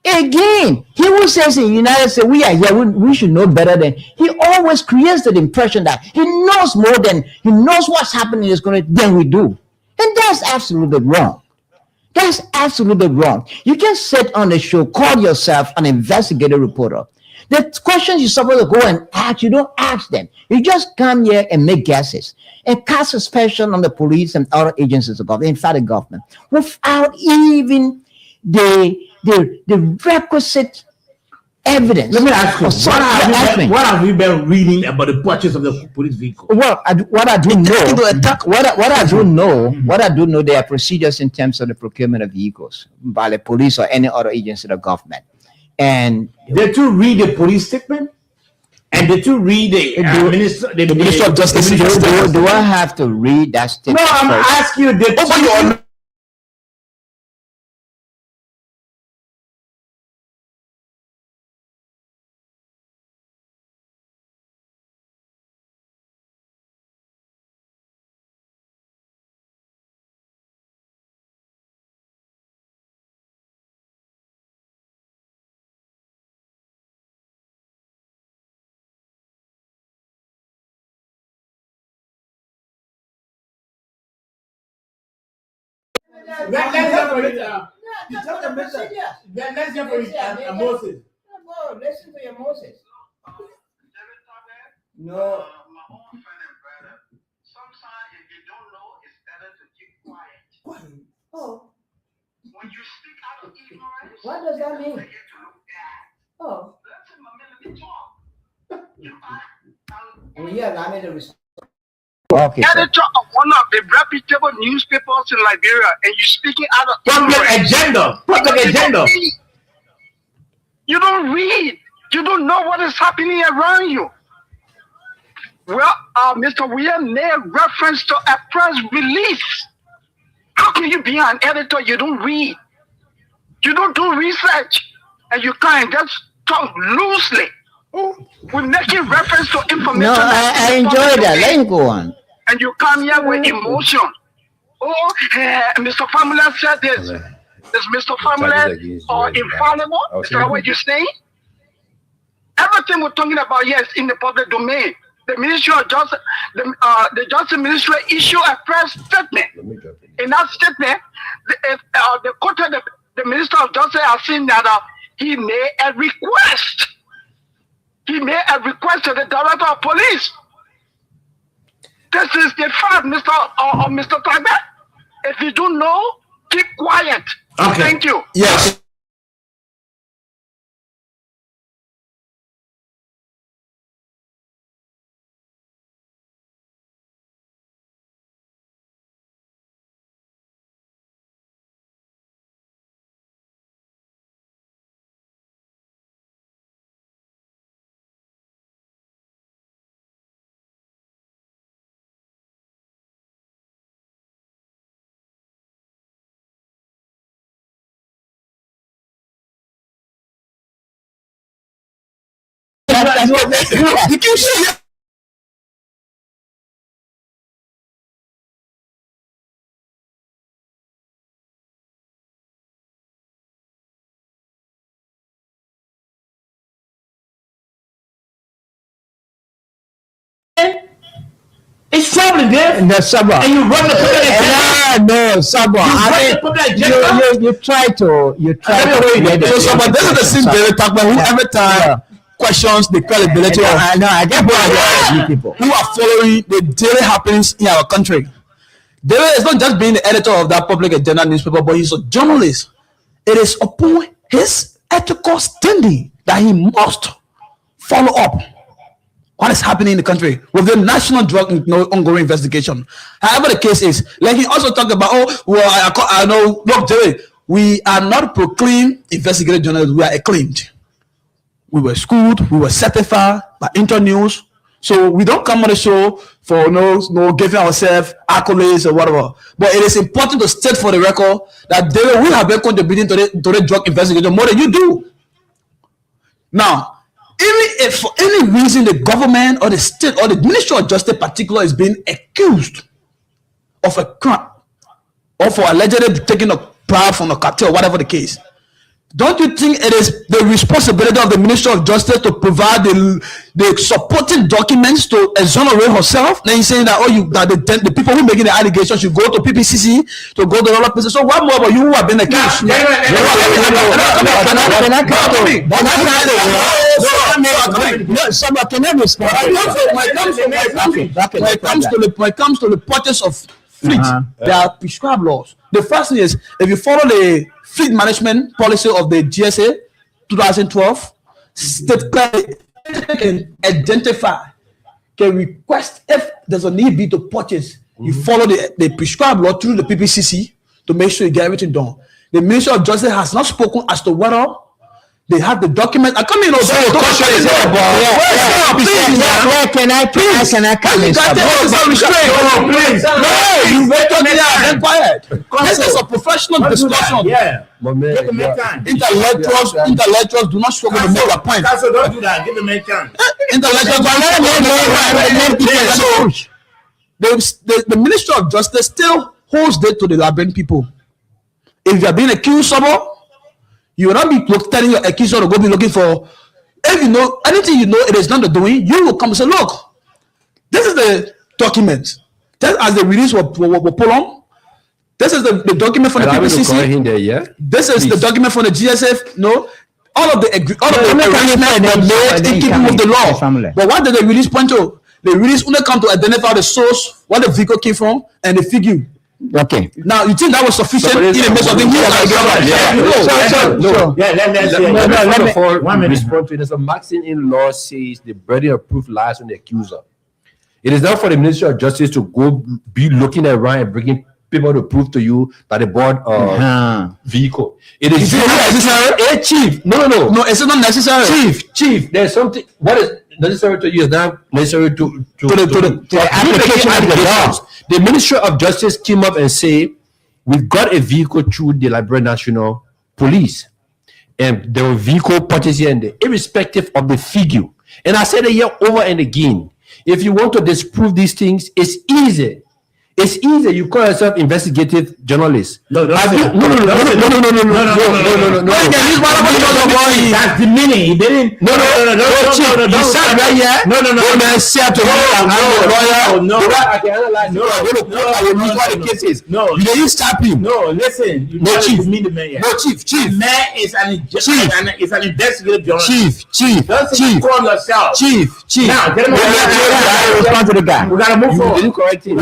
again, he who says in the United States, we are here, we should know better than, he always creates the impression that he knows more than, he knows what's happening in this country than we do. And that's absolutely wrong. That's absolutely wrong. You can sit on the show, call yourself an investigative reporter. The questions you're supposed to go and ask, you don't ask them. You just come here and make guesses and cast aspersion on the police and other agencies of government, in fact, the government, without even the requisite evidence. Let me ask you, what have you been reading about the purchase of the police vehicle? Well, what I do know, there are procedures in terms of the procurement of vehicles by the police or any other agency of government. And did you read the police statement? And did you read the Minister of Justice? Do I have to read that statement? No, I'm asking you, did you Let's hear for Moses. No, listen to your Moses. No. Sometimes if you don't know, it's better to keep quiet. Oh. When you speak out of ignorance, What does that mean? you get to look bad. Oh. Listen, let me talk. You are Will you allow me to respond? Okay, editor of one of the reputable newspapers in Liberia, and you're speaking out of public agenda. You don't read. You don't know what is happening around you. Well, Mr. William made reference to a press release. How can you be an editor? You don't read. You don't do research, and you can't just talk loosely. We're making reference to information. No, I enjoy that. Let him go on. And you come here with emotion. Oh, Mr. Famula said this. Is Mr. Famula infallible? Is that what you're saying? Everything we're talking about here is in the public domain. The Ministry of Justice, the Justice Ministry issued a press statement. In that statement, the quoted the Minister of Justice has seen that he made a request. He made a request to the Director of Police. This is the fact, Mr. Tabe. If you don't know, keep quiet. Okay. Thank you. Yes. It's probably there. No, Sabah. And you run the public agenda. No, Sabah. You try to. So Sabah, this is the same David Takman who every time questions the credibility of people who are following the daily happenings in our country. David is not just being the editor of that public agenda newspaper, but he's a journalist. It is upon his ethical standing that he must follow up what is happening in the country with the national drug ongoing investigation. However the case is, like he also talked about, I know, look, Jerry, we are not proclaimed investigative journalists, we are acclaimed. We were schooled, we were certified by Internews. So we don't come on the show for no giving ourselves accolades or whatever. But it is important to state for the record that we have been contributing to the drug investigation more than you do. Now, even if for any reason the government or the state or the Ministry of Justice in particular is being accused of a crime or for allegedly taking a bribe from a cartel, whatever the case, don't you think it is the responsibility of the Ministry of Justice to provide the supporting documents to exonerate herself? Then you're saying that the people who making the allegations should go to PPCC to go to other places. So what more about you who have been accused? When it comes to the purchase of fleet, there are prescribed laws. The first thing is, if you follow the fleet management policy of the GSA 2012, state clearly can identify, can request if there's a need be to purchase. You follow the prescribed law through the PPCC to make sure you get everything done. The Ministry of Justice has not spoken as to whether they have the document. I come in also. Can I please? Can I come in? Please. No, you wait till they are quiet. This is a professional discussion. Yeah. Intellectuals do not struggle to make a point. So don't do that. Give the man chance. The Ministry of Justice still holds it to the Liberian people. If you are being accused of, you will not be telling your accuser to go be looking for. If you know anything, you know it is not the doing, you will come and say, look, this is the document. Just as the release were pull on. This is the document from the PPCC. This is the document from the GSF. No, all of the arrangements were made in keeping with the law. But what did the release point to? The release only come to identify the source, where the vehicle came from, and the figure. Okay. Now you think that was sufficient in the midst of the Let me respond to it. There's a maxim in law says the burden of proof lies on the accuser. It is not for the Ministry of Justice to go be looking around and bringing people to prove to you that they bought a vehicle. It is necessary. Hey, chief. No, it's not necessary. Chief. There's something. What is necessary to you is not necessary to the application of the law. The Ministry of Justice came up and say, we've got a vehicle through the Liberian National Police, and there were vehicle purchased here and there, irrespective of the figure. And I said it here over and again. If you want to disprove these things, it's easy. It's easy. You call yourself investigative journalist. No. That's the meaning. He didn't. No. He said right here. No. Man said to him, I'm a lawyer. No. I can analyze. No. What the case is. No. You didn't stop him. No. Listen. No, chief. No, chief. Man is an investigative journalist. Chief. Don't call yourself. Chief. Now, respond to the guy. We gotta move forward. You didn't correct it.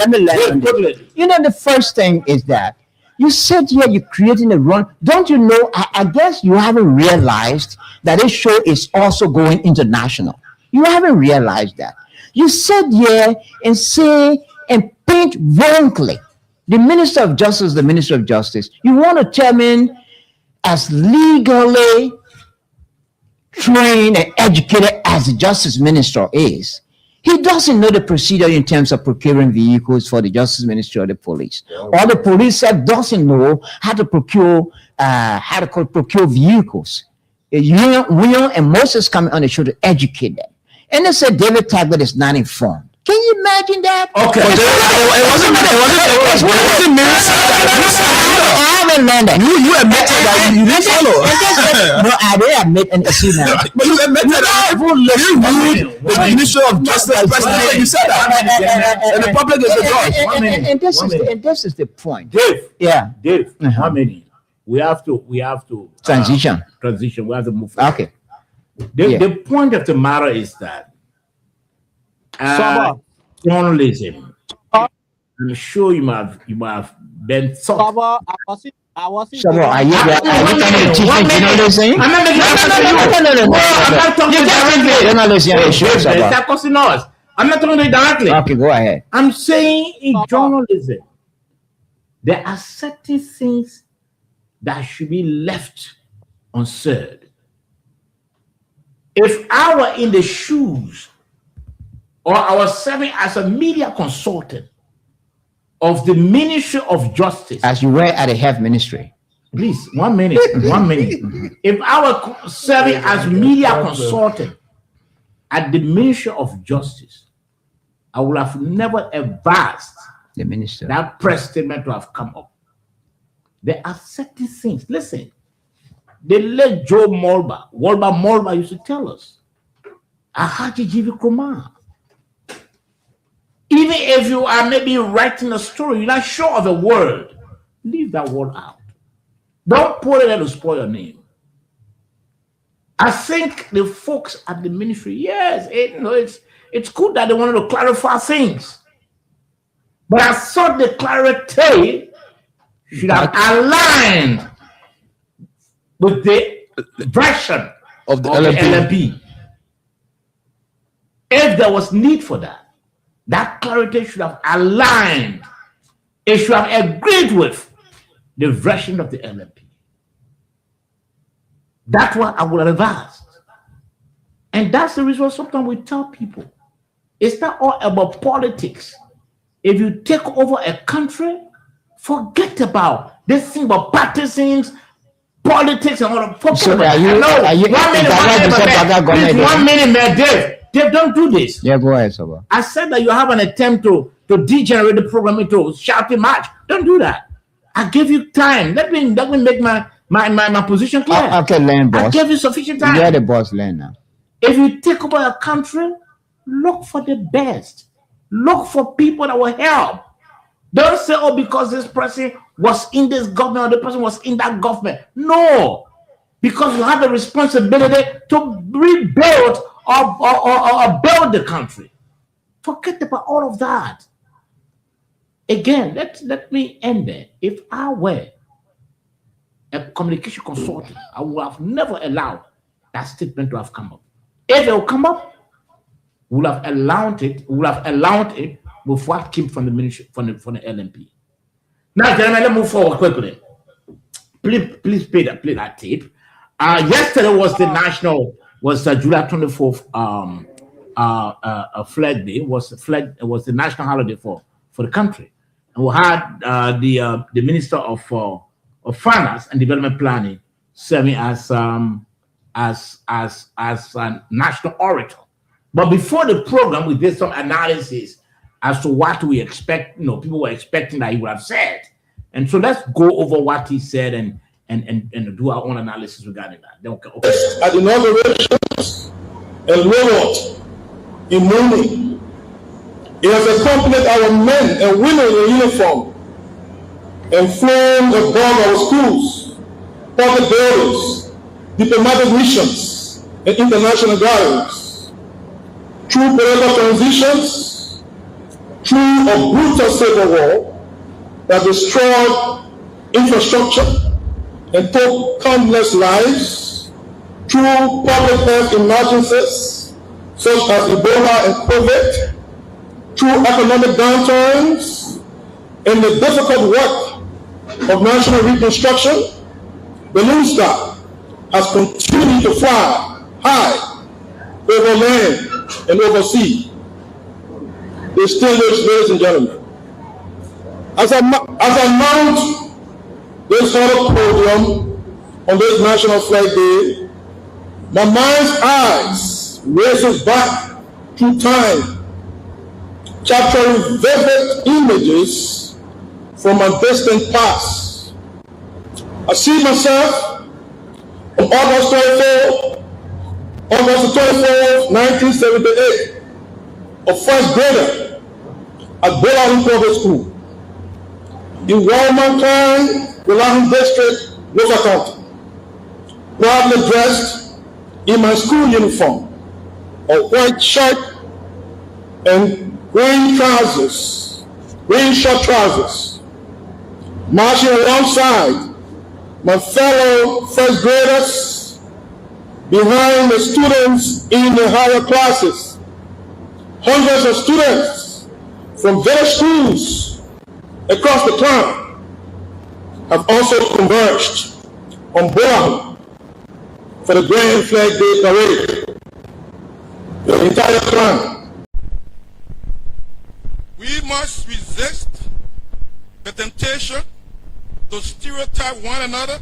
You know, the first thing is that you sit here, you're creating a run. Don't you know? I guess you haven't realized that this show is also going international. You haven't realized that. You sit here and say and paint wrongly the Minister of Justice, the Minister of Justice. You want to tell me as legally trained and educated as the Justice Minister is, he doesn't know the procedure in terms of procuring vehicles for the Justice Ministry or the police. Or the police doesn't know how to procure vehicles. William and Moses coming on the show to educate them. And they said David Taggart is not informed. Can you imagine that? Okay. It wasn't I haven't learned that. You admitted that you didn't follow. No, I didn't admit and see that. But you admitted that the Ministry of Justice president, you said that. And the public is the judge. And this is the point. Dave. Yeah. Dave. How many? We have to transition. We have to move forward. Okay. The point of the matter is that journalism. I'm sure you might have been taught I wasn't. So are you coming to teach me journalism? I'm not making I'm not talking directly. Journalism. Stop cussing us. I'm not talking directly. Okay, go ahead. I'm saying in journalism, there are certain things that should be left unsaid. If I were in the shoes or I was serving as a media consultant of the Ministry of Justice. As you were at the health ministry. Please, 1 minute, 1 minute. If I were serving as media consultant at the Ministry of Justice, I would have never advised the minister that press statement to have come up. There are certain things. Listen, they let Joe Molba used to tell us, Ahaji Jivi Kumar. Even if you are maybe writing a story, you're not sure of a word, leave that word out. Don't put it there to spoil your name. I think the folks at the ministry, yes, it's good that they wanted to clarify things. But I thought the clarity should have aligned with the version of the LMP. If there was need for that, that clarity should have aligned. It should have agreed with the version of the LMP. That's what I would have advised. And that's the reason sometimes we tell people, it's not all about politics. If you take over a country, forget about this thing about partisans, politics, and all that. So are you 1 minute, man, Dave, don't do this. Yeah, go ahead, Soba. I said that you have an attempt to degenerate the program into shouting match. Don't do that. I gave you time. Let me make my position clear. Okay, Len, boss. I gave you sufficient time. You're the boss, Len, now. If you take over a country, look for the best. Look for people that will help. Don't say, oh, because this person was in this government or the person was in that government. No. Because you have the responsibility to rebuild or build the country. Forget about all of that. Again, let me end there. If I were a communication consultant, I would have never allowed that statement to have come up. If it will come up, we would have allowed it with what came from the ministry, from the LMP. Now, gentlemen, let's move forward quickly. Please play that tape. Yesterday was the July 24th Flag Day. It was the national holiday for the country, and we had the Minister of Finance and Development Planning serving as a national orator. But before the program, we did some analysis as to what we expect. People were expecting that he would have said, and so let's go over what he said and do our own analysis regarding that. Okay. At inaugurations and Lord in Muni, he has accompanied our men and women in uniform and flown above our schools, public buildings, diplomatic missions, and international gatherings. Through political transitions, through a brutal civil war that destroyed infrastructure and took countless lives, through public health emergencies such as Ebola and COVID, through economic downturns, and the difficult work of national reconstruction, the Lone Star has continued to fly high over land and over sea. Distinguished ladies and gentlemen, as I mount this hallowed podium on this National Flag Day, my mind's eyes races back through time, capturing vivid images from a distant past. I see myself on August 24th, 1978, a first grader at Bolahan Public School in Walmankind, Bolahan District, Lower County, proudly dressed in my school uniform, a white shirt and green short trousers, marching alongside my fellow first graders, behind the students in the higher classes, hundreds of students from various schools across the town have also converged on Boahu for the Grand Flag Day Parade. The entire clan. We must resist the temptation to stereotype one another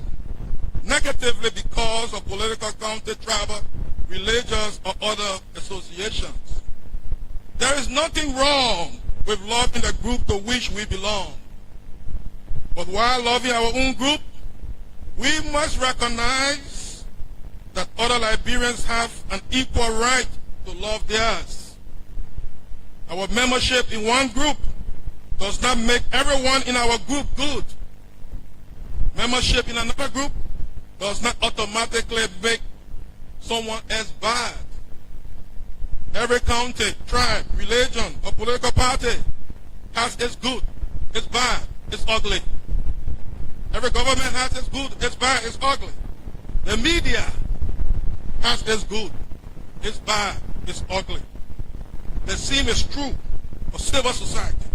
negatively because of political, county, tribal, religious, or other associations. There is nothing wrong with loving the group to which we belong. But while loving our own group, we must recognize that other Liberians have an equal right to love theirs. Our membership in one group does not make everyone in our group good. Membership in another group does not automatically make someone else bad. Every county, tribe, religion, or political party has its good, its bad, its ugly. Every government has its good, its bad, its ugly. The media has its good, its bad, its ugly. The same is true for civil society,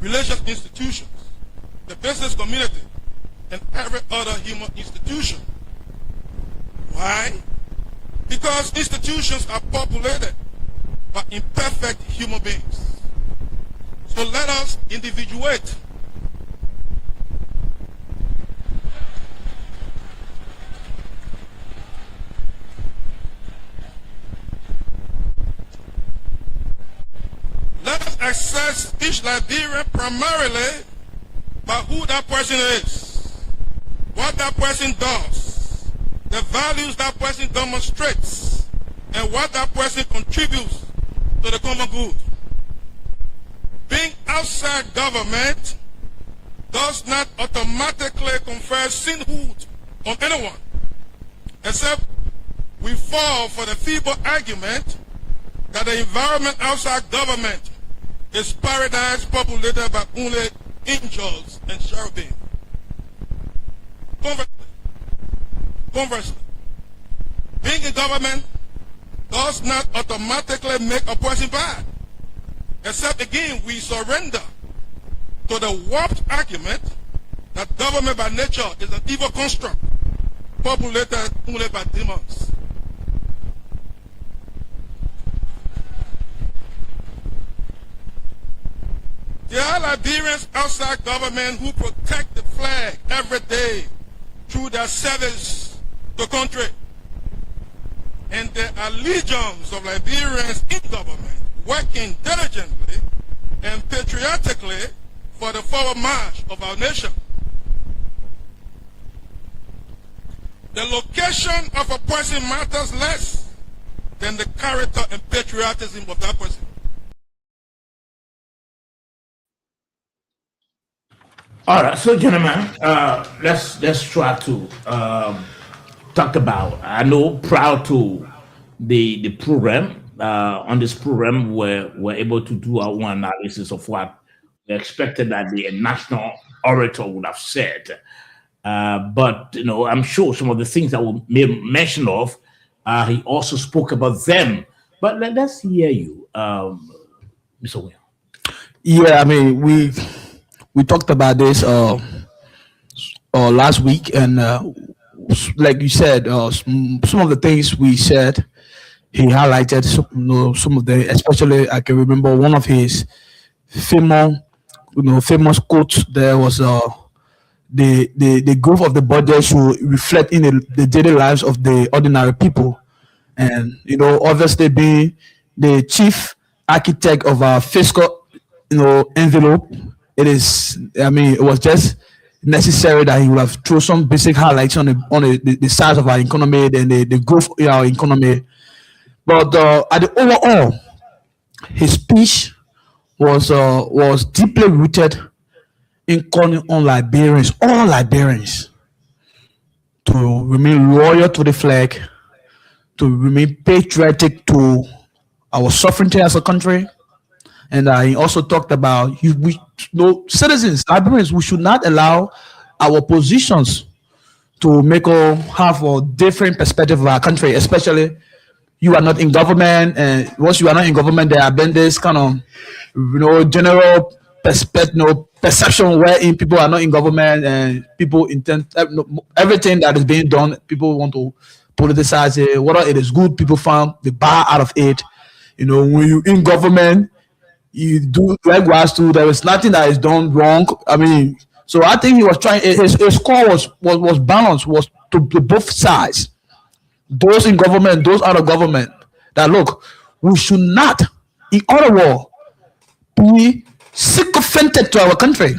religious institutions, the business community, and every other human institution. Why? Because institutions are populated by imperfect human beings. So let us individuate. Let us assess each Liberian primarily by who that person is, what that person does, the values that person demonstrates, and what that person contributes to the common good. Being outside government does not automatically confer sainthood on anyone, except we fall for the feeble argument that the environment outside government is paradise populated by only angels and cherubim. Conversely, being in government does not automatically make a person bad, except again we surrender to the warped argument that government by nature is an evil construct populated only by demons. There are Liberians outside government who protect the flag every day through their service to country. And there are legions of Liberians in government working diligently and patriotically for the forward march of our nation. The location of a person matters less than the character and patriotism of that person. All right, so gentlemen, let's try to talk about. I know prior to the program, on this program, we're able to do our own analysis of what we expected that the national orator would have said. But you know, I'm sure some of the things that we made mention of, he also spoke about them. But let's hear you, Mr. William. Yeah, I mean, we talked about this last week, and like you said, some of the things we said, he highlighted some of the, especially I can remember one of his famous quotes. There was the growth of the budget should reflect in the daily lives of the ordinary people, and obviously being the chief architect of our fiscal envelope. It was just necessary that he would have thrown some basic highlights on the size of our economy and the growth in our economy. But at the overall, his speech was deeply rooted in calling on Liberians, all Liberians, to remain loyal to the flag, to remain patriotic to our sovereignty as a country. And he also talked about citizens, Liberians, we should not allow our positions to make us have a different perspective of our country, especially you are not in government, and once you are not in government, there have been this kind of, general perception wherein people are not in government and people intend everything that is being done. People want to politicize it. Whether it is good, people found the bar out of it. When you in government, you do likewise too. There is nothing that is done wrong. I mean, so I think he was trying. His score was balanced, was to both sides. Those in government, those out of government. That look, we should not, in other words, be sycophantic to our country.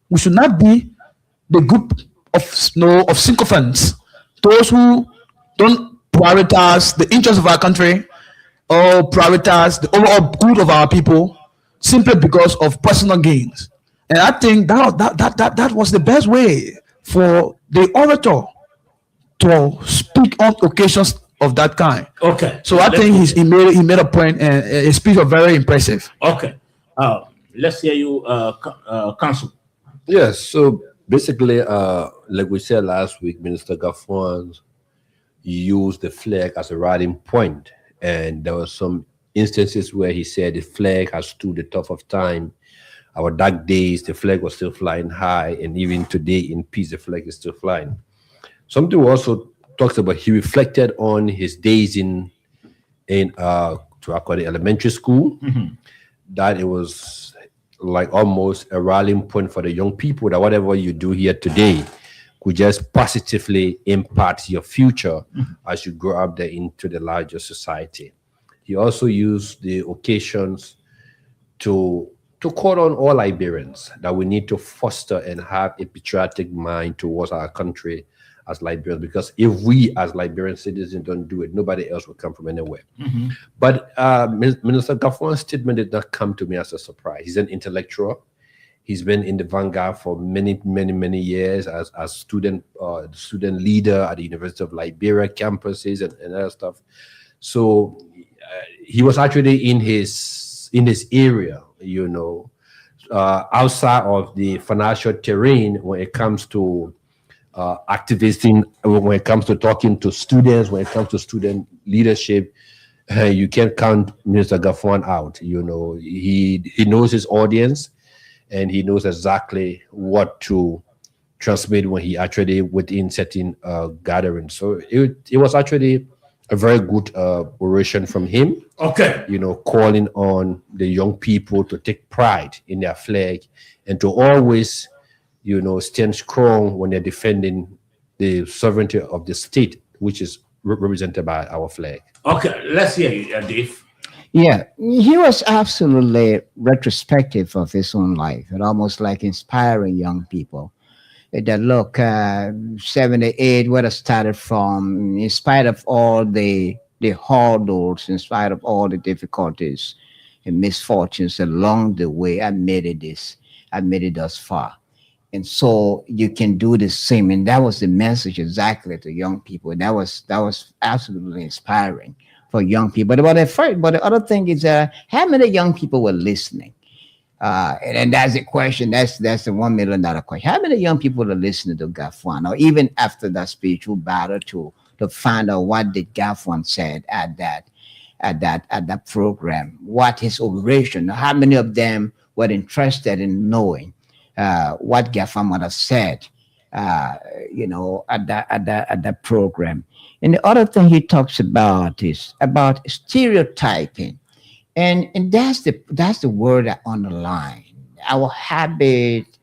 We should not be the group of sycophants, those who don't prioritize the interests of our country or prioritize the overall good of our people simply because of personal gains. And I think that was the best way for the orator to speak on occasions of that kind. Okay. So I think he made a point, and his speech was very impressive. Okay. Let's hear you, Council. Yes. So basically, like we said last week, Minister Gaffwan used the flag as a rallying point, and there were some instances where he said the flag has stood the test of time. Our dark days, the flag was still flying high, and even today in peace, the flag is still flying. Something we also talks about, he reflected on his days in the elementary school, that it was like almost a rallying point for the young people, that whatever you do here today could just positively impact your future as you grow up there into the larger society. He also used the occasions to call on all Liberians that we need to foster and have a patriotic mind towards our country as Liberians, because if we as Liberian citizens don't do it, nobody else will come from anywhere. But Minister Gaffwan's statement did not come to me as a surprise. He's an intellectual. He's been in the vanguard for many, many, many years as student leader at the University of Liberia campuses and other stuff. So he was actually in his area, outside of the financial terrain when it comes to activism, when it comes to talking to students, when it comes to student leadership. You can't count Minister Gaffwan out. He knows his audience, and he knows exactly what to transmit when he actually within certain gatherings. So it was actually a very good oration from him. Okay. Calling on the young people to take pride in their flag and to always stand strong when they're defending the sovereignty of the state, which is represented by our flag. Okay, let's hear you, Dave. Yeah, he was absolutely retrospective of his own life, and almost like inspiring young people. That look, 78, where it started from, in spite of all the hurdles, in spite of all the difficulties and misfortunes along the way, I made it thus far. And so you can do the same. And that was the message exactly to young people. That was absolutely inspiring for young people. But the other thing is how many young people were listening? And that's the question. That's the $1 million question. How many young people are listening to Gaffwan, or even after that speech, who battled to find out what did Gaffwan said at that program, what his oration? How many of them were interested in knowing what Gaffwan would have said, at that program? And the other thing he talks about is about stereotyping. And that's the word I underline. Our habit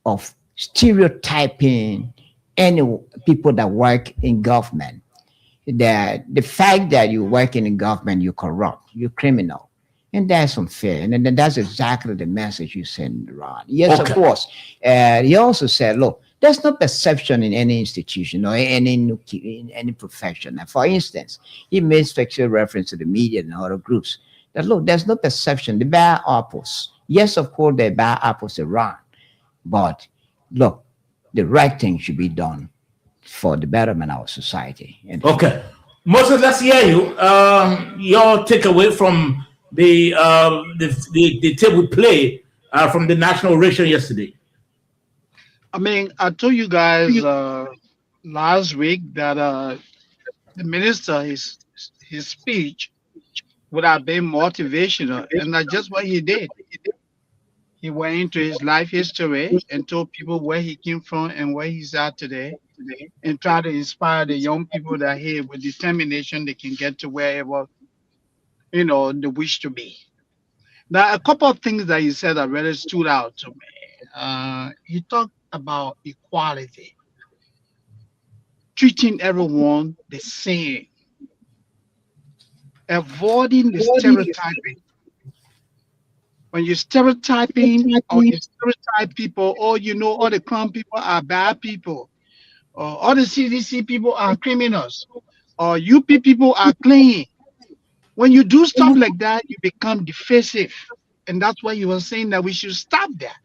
of stereotyping any people that work in government. That the fact that you work in government, you're corrupt, you're criminal. And that's unfair. And then that's exactly the message you send around. Yes, okay. Of course. He also said, look, there's no perception in any institution or in any profession. And for instance, he made special reference to the media and other groups. That look, there's no perception. The bad apples. Yes, of course, there are bad apples around. But look, the right thing should be done for the betterment of our society. Okay. Moses, let's hear you. Your takeaway from the tape we played from the national oration yesterday. I mean, I told you guys last week that the minister, his speech would have been motivational, and that's just what he did. He went into his life history and told people where he came from and where he's at today, and try to inspire the young people that here with determination they can get to wherever they wish to be. Now, a couple of things that he said that really stood out to me. He talked about equality, treating everyone the same, avoiding the stereotyping. When you're stereotyping or you stereotype people, or all the Crown people are bad people, or all the CDC people are criminals, or UP people are clean. When you do stuff like that, you become defensive. And that's why you were saying that we should stop that.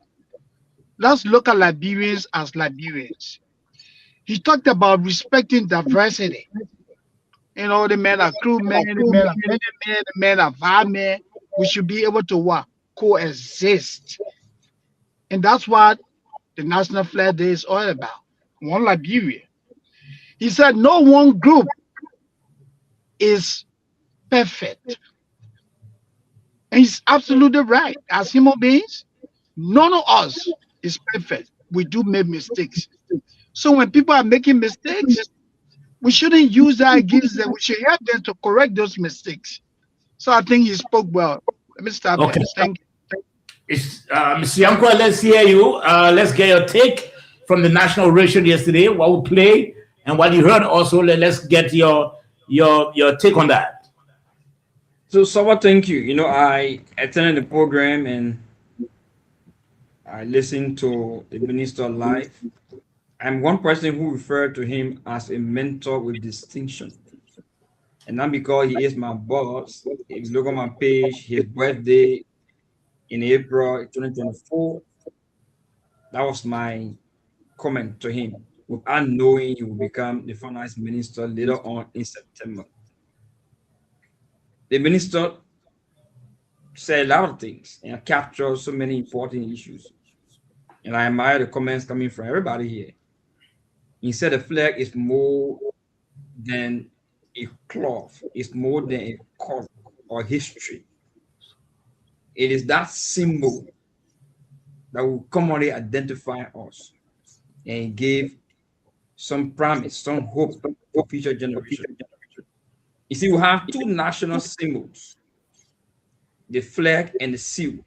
Let's look at Liberians as Liberians. He talked about respecting diversity. The men are crew men, the men are men, the men are firemen. We should be able to what? Coexist. And that's what the National Flag Day is all about. One Liberia. He said no one group is perfect. And he's absolutely right. As human beings, none of us is perfect. We do make mistakes. So when people are making mistakes, we shouldn't use that against them. We should help them to correct those mistakes. So I think he spoke well. Let me stop there. Thank you. Mr. Yankwa, let's hear you. Let's get your take from the national radio yesterday, what we played and what you heard also. Let's get your take on that. So, Saba, thank you. I attended the program and I listened to the minister live. I'm one person who referred to him as a mentor with distinction. And not because he is my boss. If you look on my page, his birthday in April 2024, that was my comment to him, without knowing he will become the finance minister later on in September. The minister said a lot of things and captured so many important issues. And I admire the comments coming from everybody here. He said the flag is more than a cloth, it's more than a color or history. It is that symbol that will commonly identify us and give some promise, some hope for future generations. You see, we have two national symbols, the flag and the seal.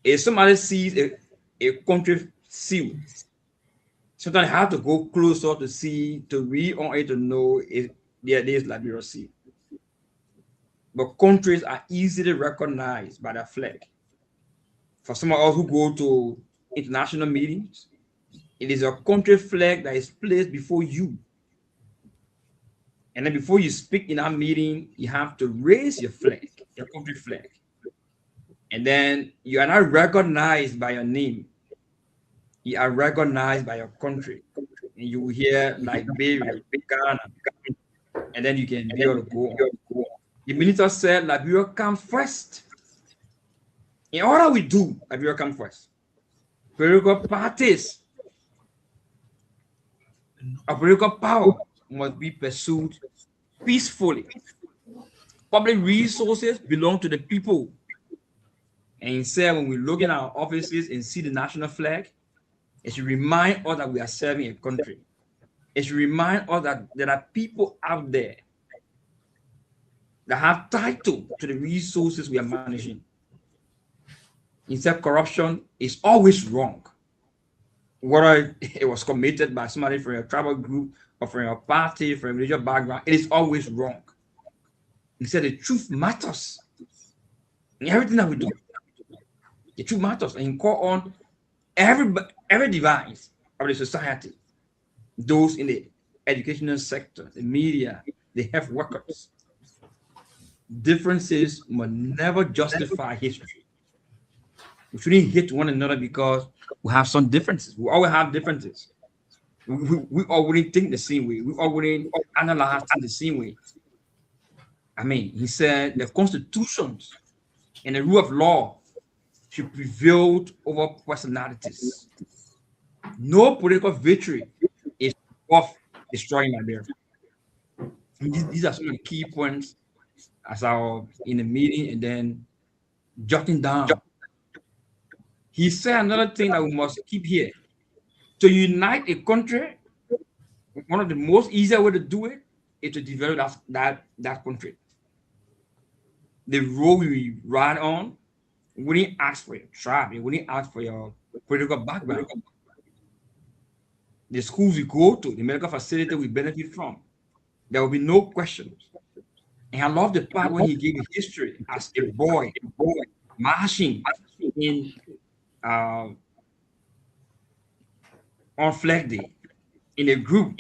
If somebody sees a country seal, sometimes you have to go closer to see, to read on it, to know if there is Liberia seal. But countries are easily recognized by their flag. For some of us who go to international meetings, it is a country flag that is placed before you. And then before you speak in that meeting, you have to raise your flag, your country flag. And then you are not recognized by your name. You are recognized by your country. And you will hear Liberia, Ghana, and then you can be able to go on. The minister said Liberia comes first. In all that we do, Liberia comes first. Political parties of political power must be pursued peacefully. Public resources belong to the people. And he said when we look in our offices and see the national flag, it should remind us that we are serving a country. It should remind us that there are people out there that have title to the resources we are managing. He said corruption is always wrong. Whether it was committed by somebody from a tribal group or from a party, from a religious background, it is always wrong. He said the truth matters in everything that we do. The truth matters, and he called on every device of the society, those in the educational sector, the media, the health workers. Differences must never justify history. We shouldn't hate one another because we have some differences. We always have differences. We all wouldn't think the same way. We all wouldn't analyze in the same way. I mean, he said the constitutions and the rule of law should prevail over personalities. No political victory is of destroying Liberia. These are some of the key points as I was in the meeting and then jotting down. He said another thing that we must keep here. To unite a country, one of the most easier way to do it is to develop that country. The road we ride on, we didn't ask for your tribe, we didn't ask for your political background. The schools we go to, the medical facility we benefit from, there will be no questions. And I love the part where he gave history as a boy marching in on Flag Day in a group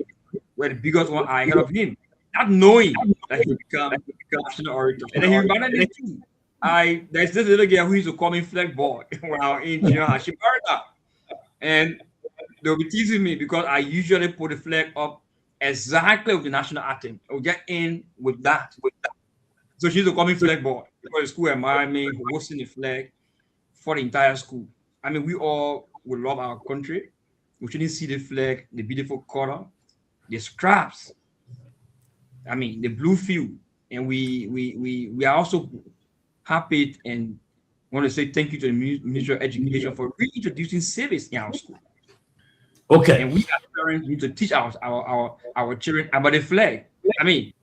where the biggest one are ahead of him, not knowing that he would become national orator. And then he reminded me too. There's this little girl who used to call me Flag Boy when I was in junior high. She married her. And they'll be teasing me because I usually put the flag up exactly with the national anthem. I'll get in with that. So she used to call me Flag Boy because the school admired me for hosting the flag for the entire school. I mean, we all would love our country. We shouldn't see the flag, the beautiful color, the scraps. I mean, the blue field. And we are also happy and want to say thank you to the Ministry of Education for reintroducing civics in our school. Okay. And we as parents need to teach our children about the flag. I mean,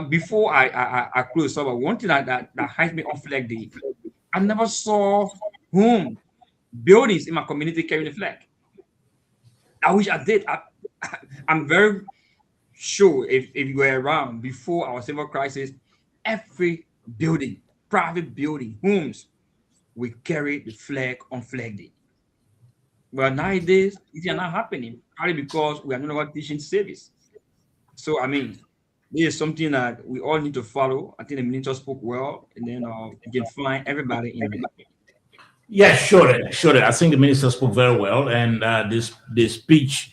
before I close up, one thing that hides me on Flag Day, I never saw buildings in my community carrying the flag. I wish I did. I'm very sure if you were around before our civil crisis, every building, private building, homes, we carry the flag on Flag Day. But nowadays, it is not happening, probably because we are no longer teaching civics. So, I mean, this is something that we all need to follow. I think the minister spoke well, and then you can find everybody in there. Yeah, sure. I think the minister spoke very well, and this speech,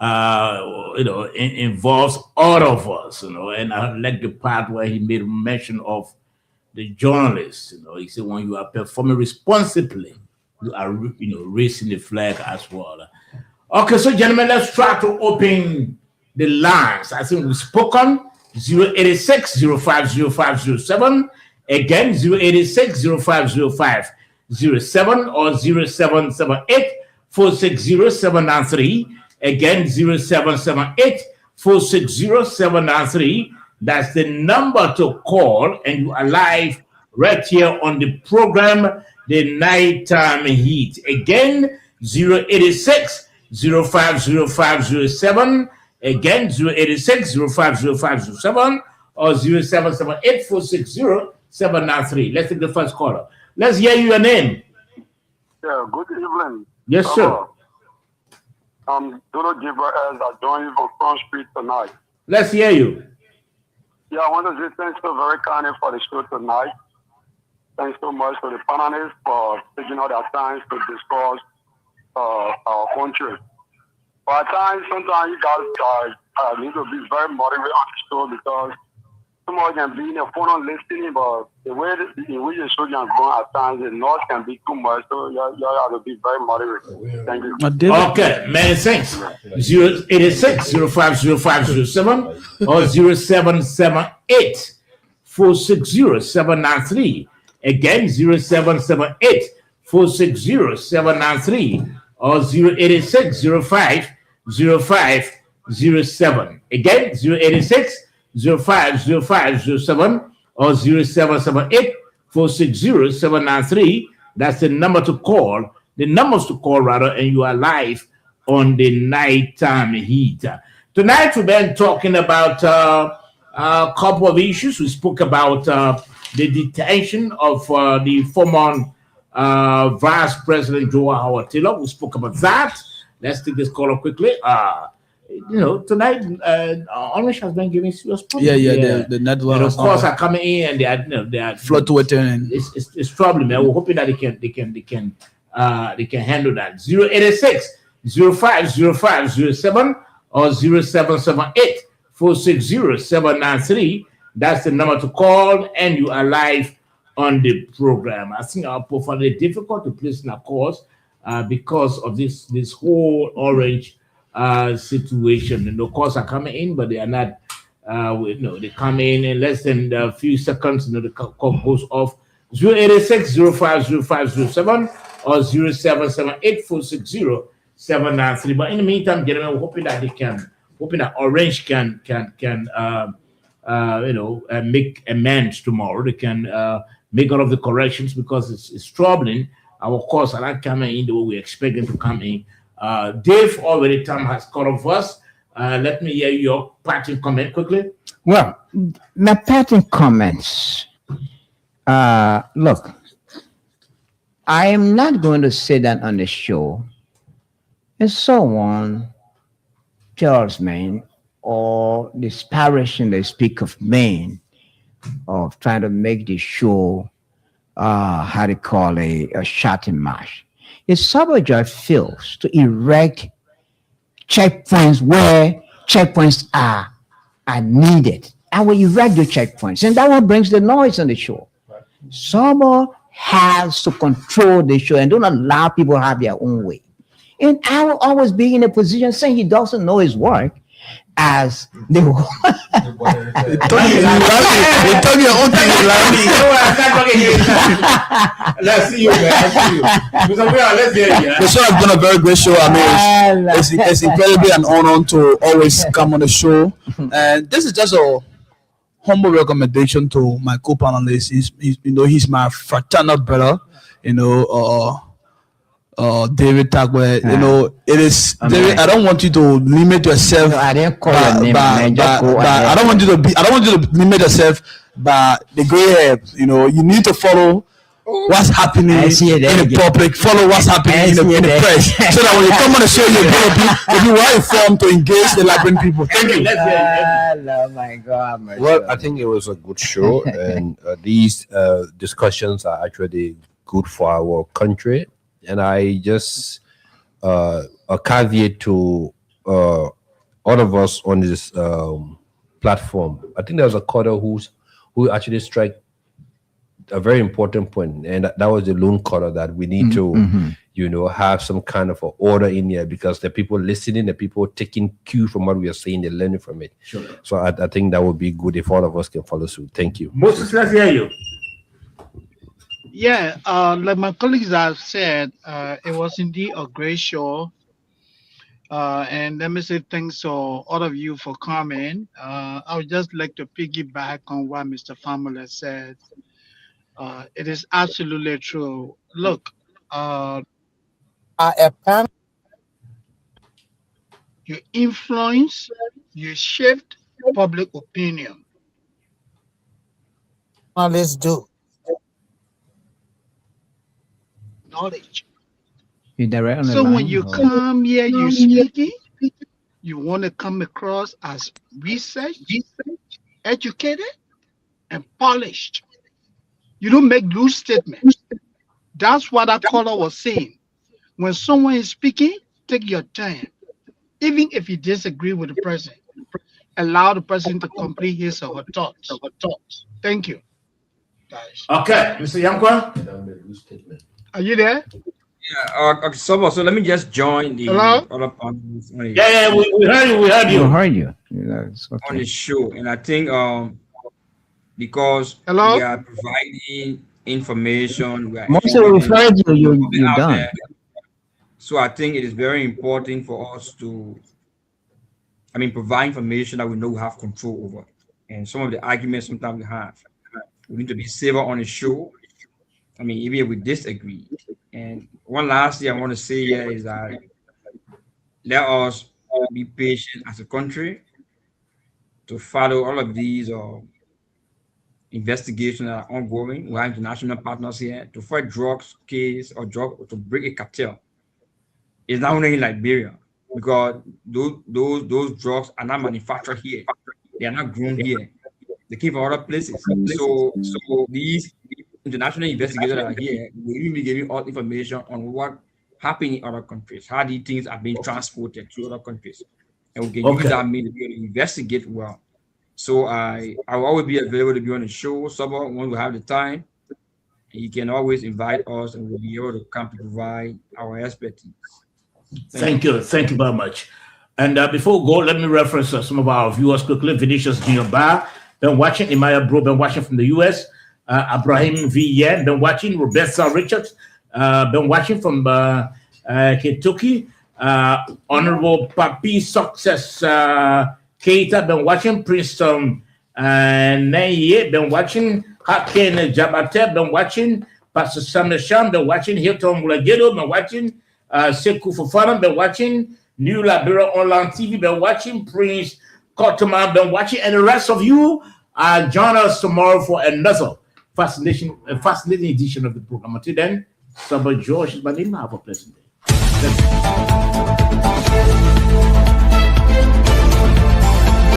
involves all of us, And I like the part where he made mention of the journalists. He said when you are performing responsibly, you are, raising the flag as well. Okay, so gentlemen, let's try to open the lines. I think we've spoken 086-050507. Again, 086-050507 or 0778-460-793. Again, 0778-460-793. That's the number to call, and you are live right here on the program, The Nighttime Heat. Again, 086-050507. Again, 086-050507 or 0778-460-793. Let's take the first caller. Let's hear your name. Yeah, good evening. Yes, sir. I'm Dodo Gibraez. I joined you from Front Street tonight. Let's hear you. Yeah, I want to say thanks so very kindly for the show tonight. Thanks so much to the panelists for taking out their time to discuss our country. But at times, sometimes you guys need to be very motivated on the show because someone can be in the phone on listening, but the way in which the show can go at times, the noise can be too much. So you have to be very motivated. Thank you. Okay, many thanks. 086-050507 or 0778-460-793. Again, 0778-460-793 or 086-050507. Again, 086-050507 or 0778-460-793. That's the number to call. The numbers to call, rather, and you are live on the Nighttime Heat. Tonight, we've been talking about a couple of issues. We spoke about the detention of the former Vice President Joe Howard Taylor. We spoke about that. Let's take this caller quickly. Tonight, Orange has been giving serious problems. The network. Of course, are coming in and they are fluctuating. It's problem. We're hoping that they can handle that. 086-050507 or 0778-460-793. That's the number to call, and you are live on the program. I think our profile is difficult to place in a course because of this whole Orange situation. And of course, are coming in, but they are not. They come in less than a few seconds. The call goes off. 086-050507 or 0778-460-793. But in the meantime, gentlemen, we're hoping that Orange can make amends tomorrow. They can make all of the corrections because it's troubling. Our course are not coming in the way we expect them to come in. Dave, already time has cut off us. Let me hear your parting comment quickly. Well, my parting comments. Look, I am not going to say that on the show. If someone tells me or disparaging they speak of men of trying to make the show how to call a shouting match. If Sabojoy fails to erect checkpoints where checkpoints are needed, I will erect the checkpoints, and that one brings the noise on the show. Someone has to control the show and don't allow people to have their own way. And I will always be in a position saying he doesn't know his work as the Let's see you, man. Let's hear you. The show has been a very great show. I mean, it's incredibly an honor to always come on the show. And this is just a humble recommendation to my co-panelist. He's my fraternal brother. David Tagwe, it is. David, I don't want you to limit yourself. I didn't call your name. I don't want you to limit yourself by the gray hair. You need to follow what's happening in the public. Follow what's happening in the press, so that when you come on the show, you'll be well informed to engage the Liberian people. Thank you. Oh my God. Well, I think it was a good show, and these discussions are actually good for our country. And I just a caveat to all of us on this platform. I think there was a caller who actually struck a very important point, and that was the loan caller, that we need to have some kind of order in here, because the people listening, the people taking cue from what we are saying, they're learning from it. Sure. So I think that would be good if all of us can follow suit. Thank you. Moses, let's hear you. Yeah, like my colleagues have said, it was indeed a great show. And let me say thanks to all of you for coming. I would just like to piggyback on what Mr. Famula said. It is absolutely true. Look, you influence, you shift public opinion. Let's do. Knowledge. So when you come here, you speaking, you want to come across as research, educated, and polished. You don't make loose statements. That's what that caller was saying. When someone is speaking, take your time. Even if you disagree with the person, allow the person to complete his or her thoughts. Thank you, guys. Okay, Mr. Yankwa. Are you there? Yeah. Okay. So let me just join the other partners. Yeah. We heard you. We heard you. We heard you. It's okay. On the show, and I think because we are providing information, most of we heard you. You're done. There. So I think it is very important for us to, provide information that we know we have control over. And some of the arguments sometimes we need to be safer on the show. Even if we disagree. And one last thing I want to say here is that let us be patient as a country to follow all of these investigations that are ongoing. We have international partners here to fight drugs case or to break a cartel. It's not only in Liberia, because those drugs are not manufactured here. They are not grown here. They came from other places. So these international investigators that are here will even be giving all information on what happened in other countries, how these things are being transported to other countries, and we can use that means to be able to investigate well. So I will always be available to be on the show. Someone when we have the time, you can always invite us, and we'll be able to come to provide our expertise. Thank you very much. And before we go, let me reference some of our viewers quickly. Vinicius Junior Bar, been watching. Imaya Bro, been watching from the US. Abraham V. Yen, been watching. Roberta Richards, been watching from Kentucky. Honorable Papi Success Keita, been watching. Princeton Naye, been watching. Haken Jabate, been watching. Pastor Samuel Sham, been watching. Hilton Mulagedo, been watching. Sekou Fofana, been watching. New Liberia Online TV, been watching. Prince Kotoma, been watching. And the rest of you, join us tomorrow for another fascinating edition of the program. Until then, Saba George is my name. Have a pleasant day.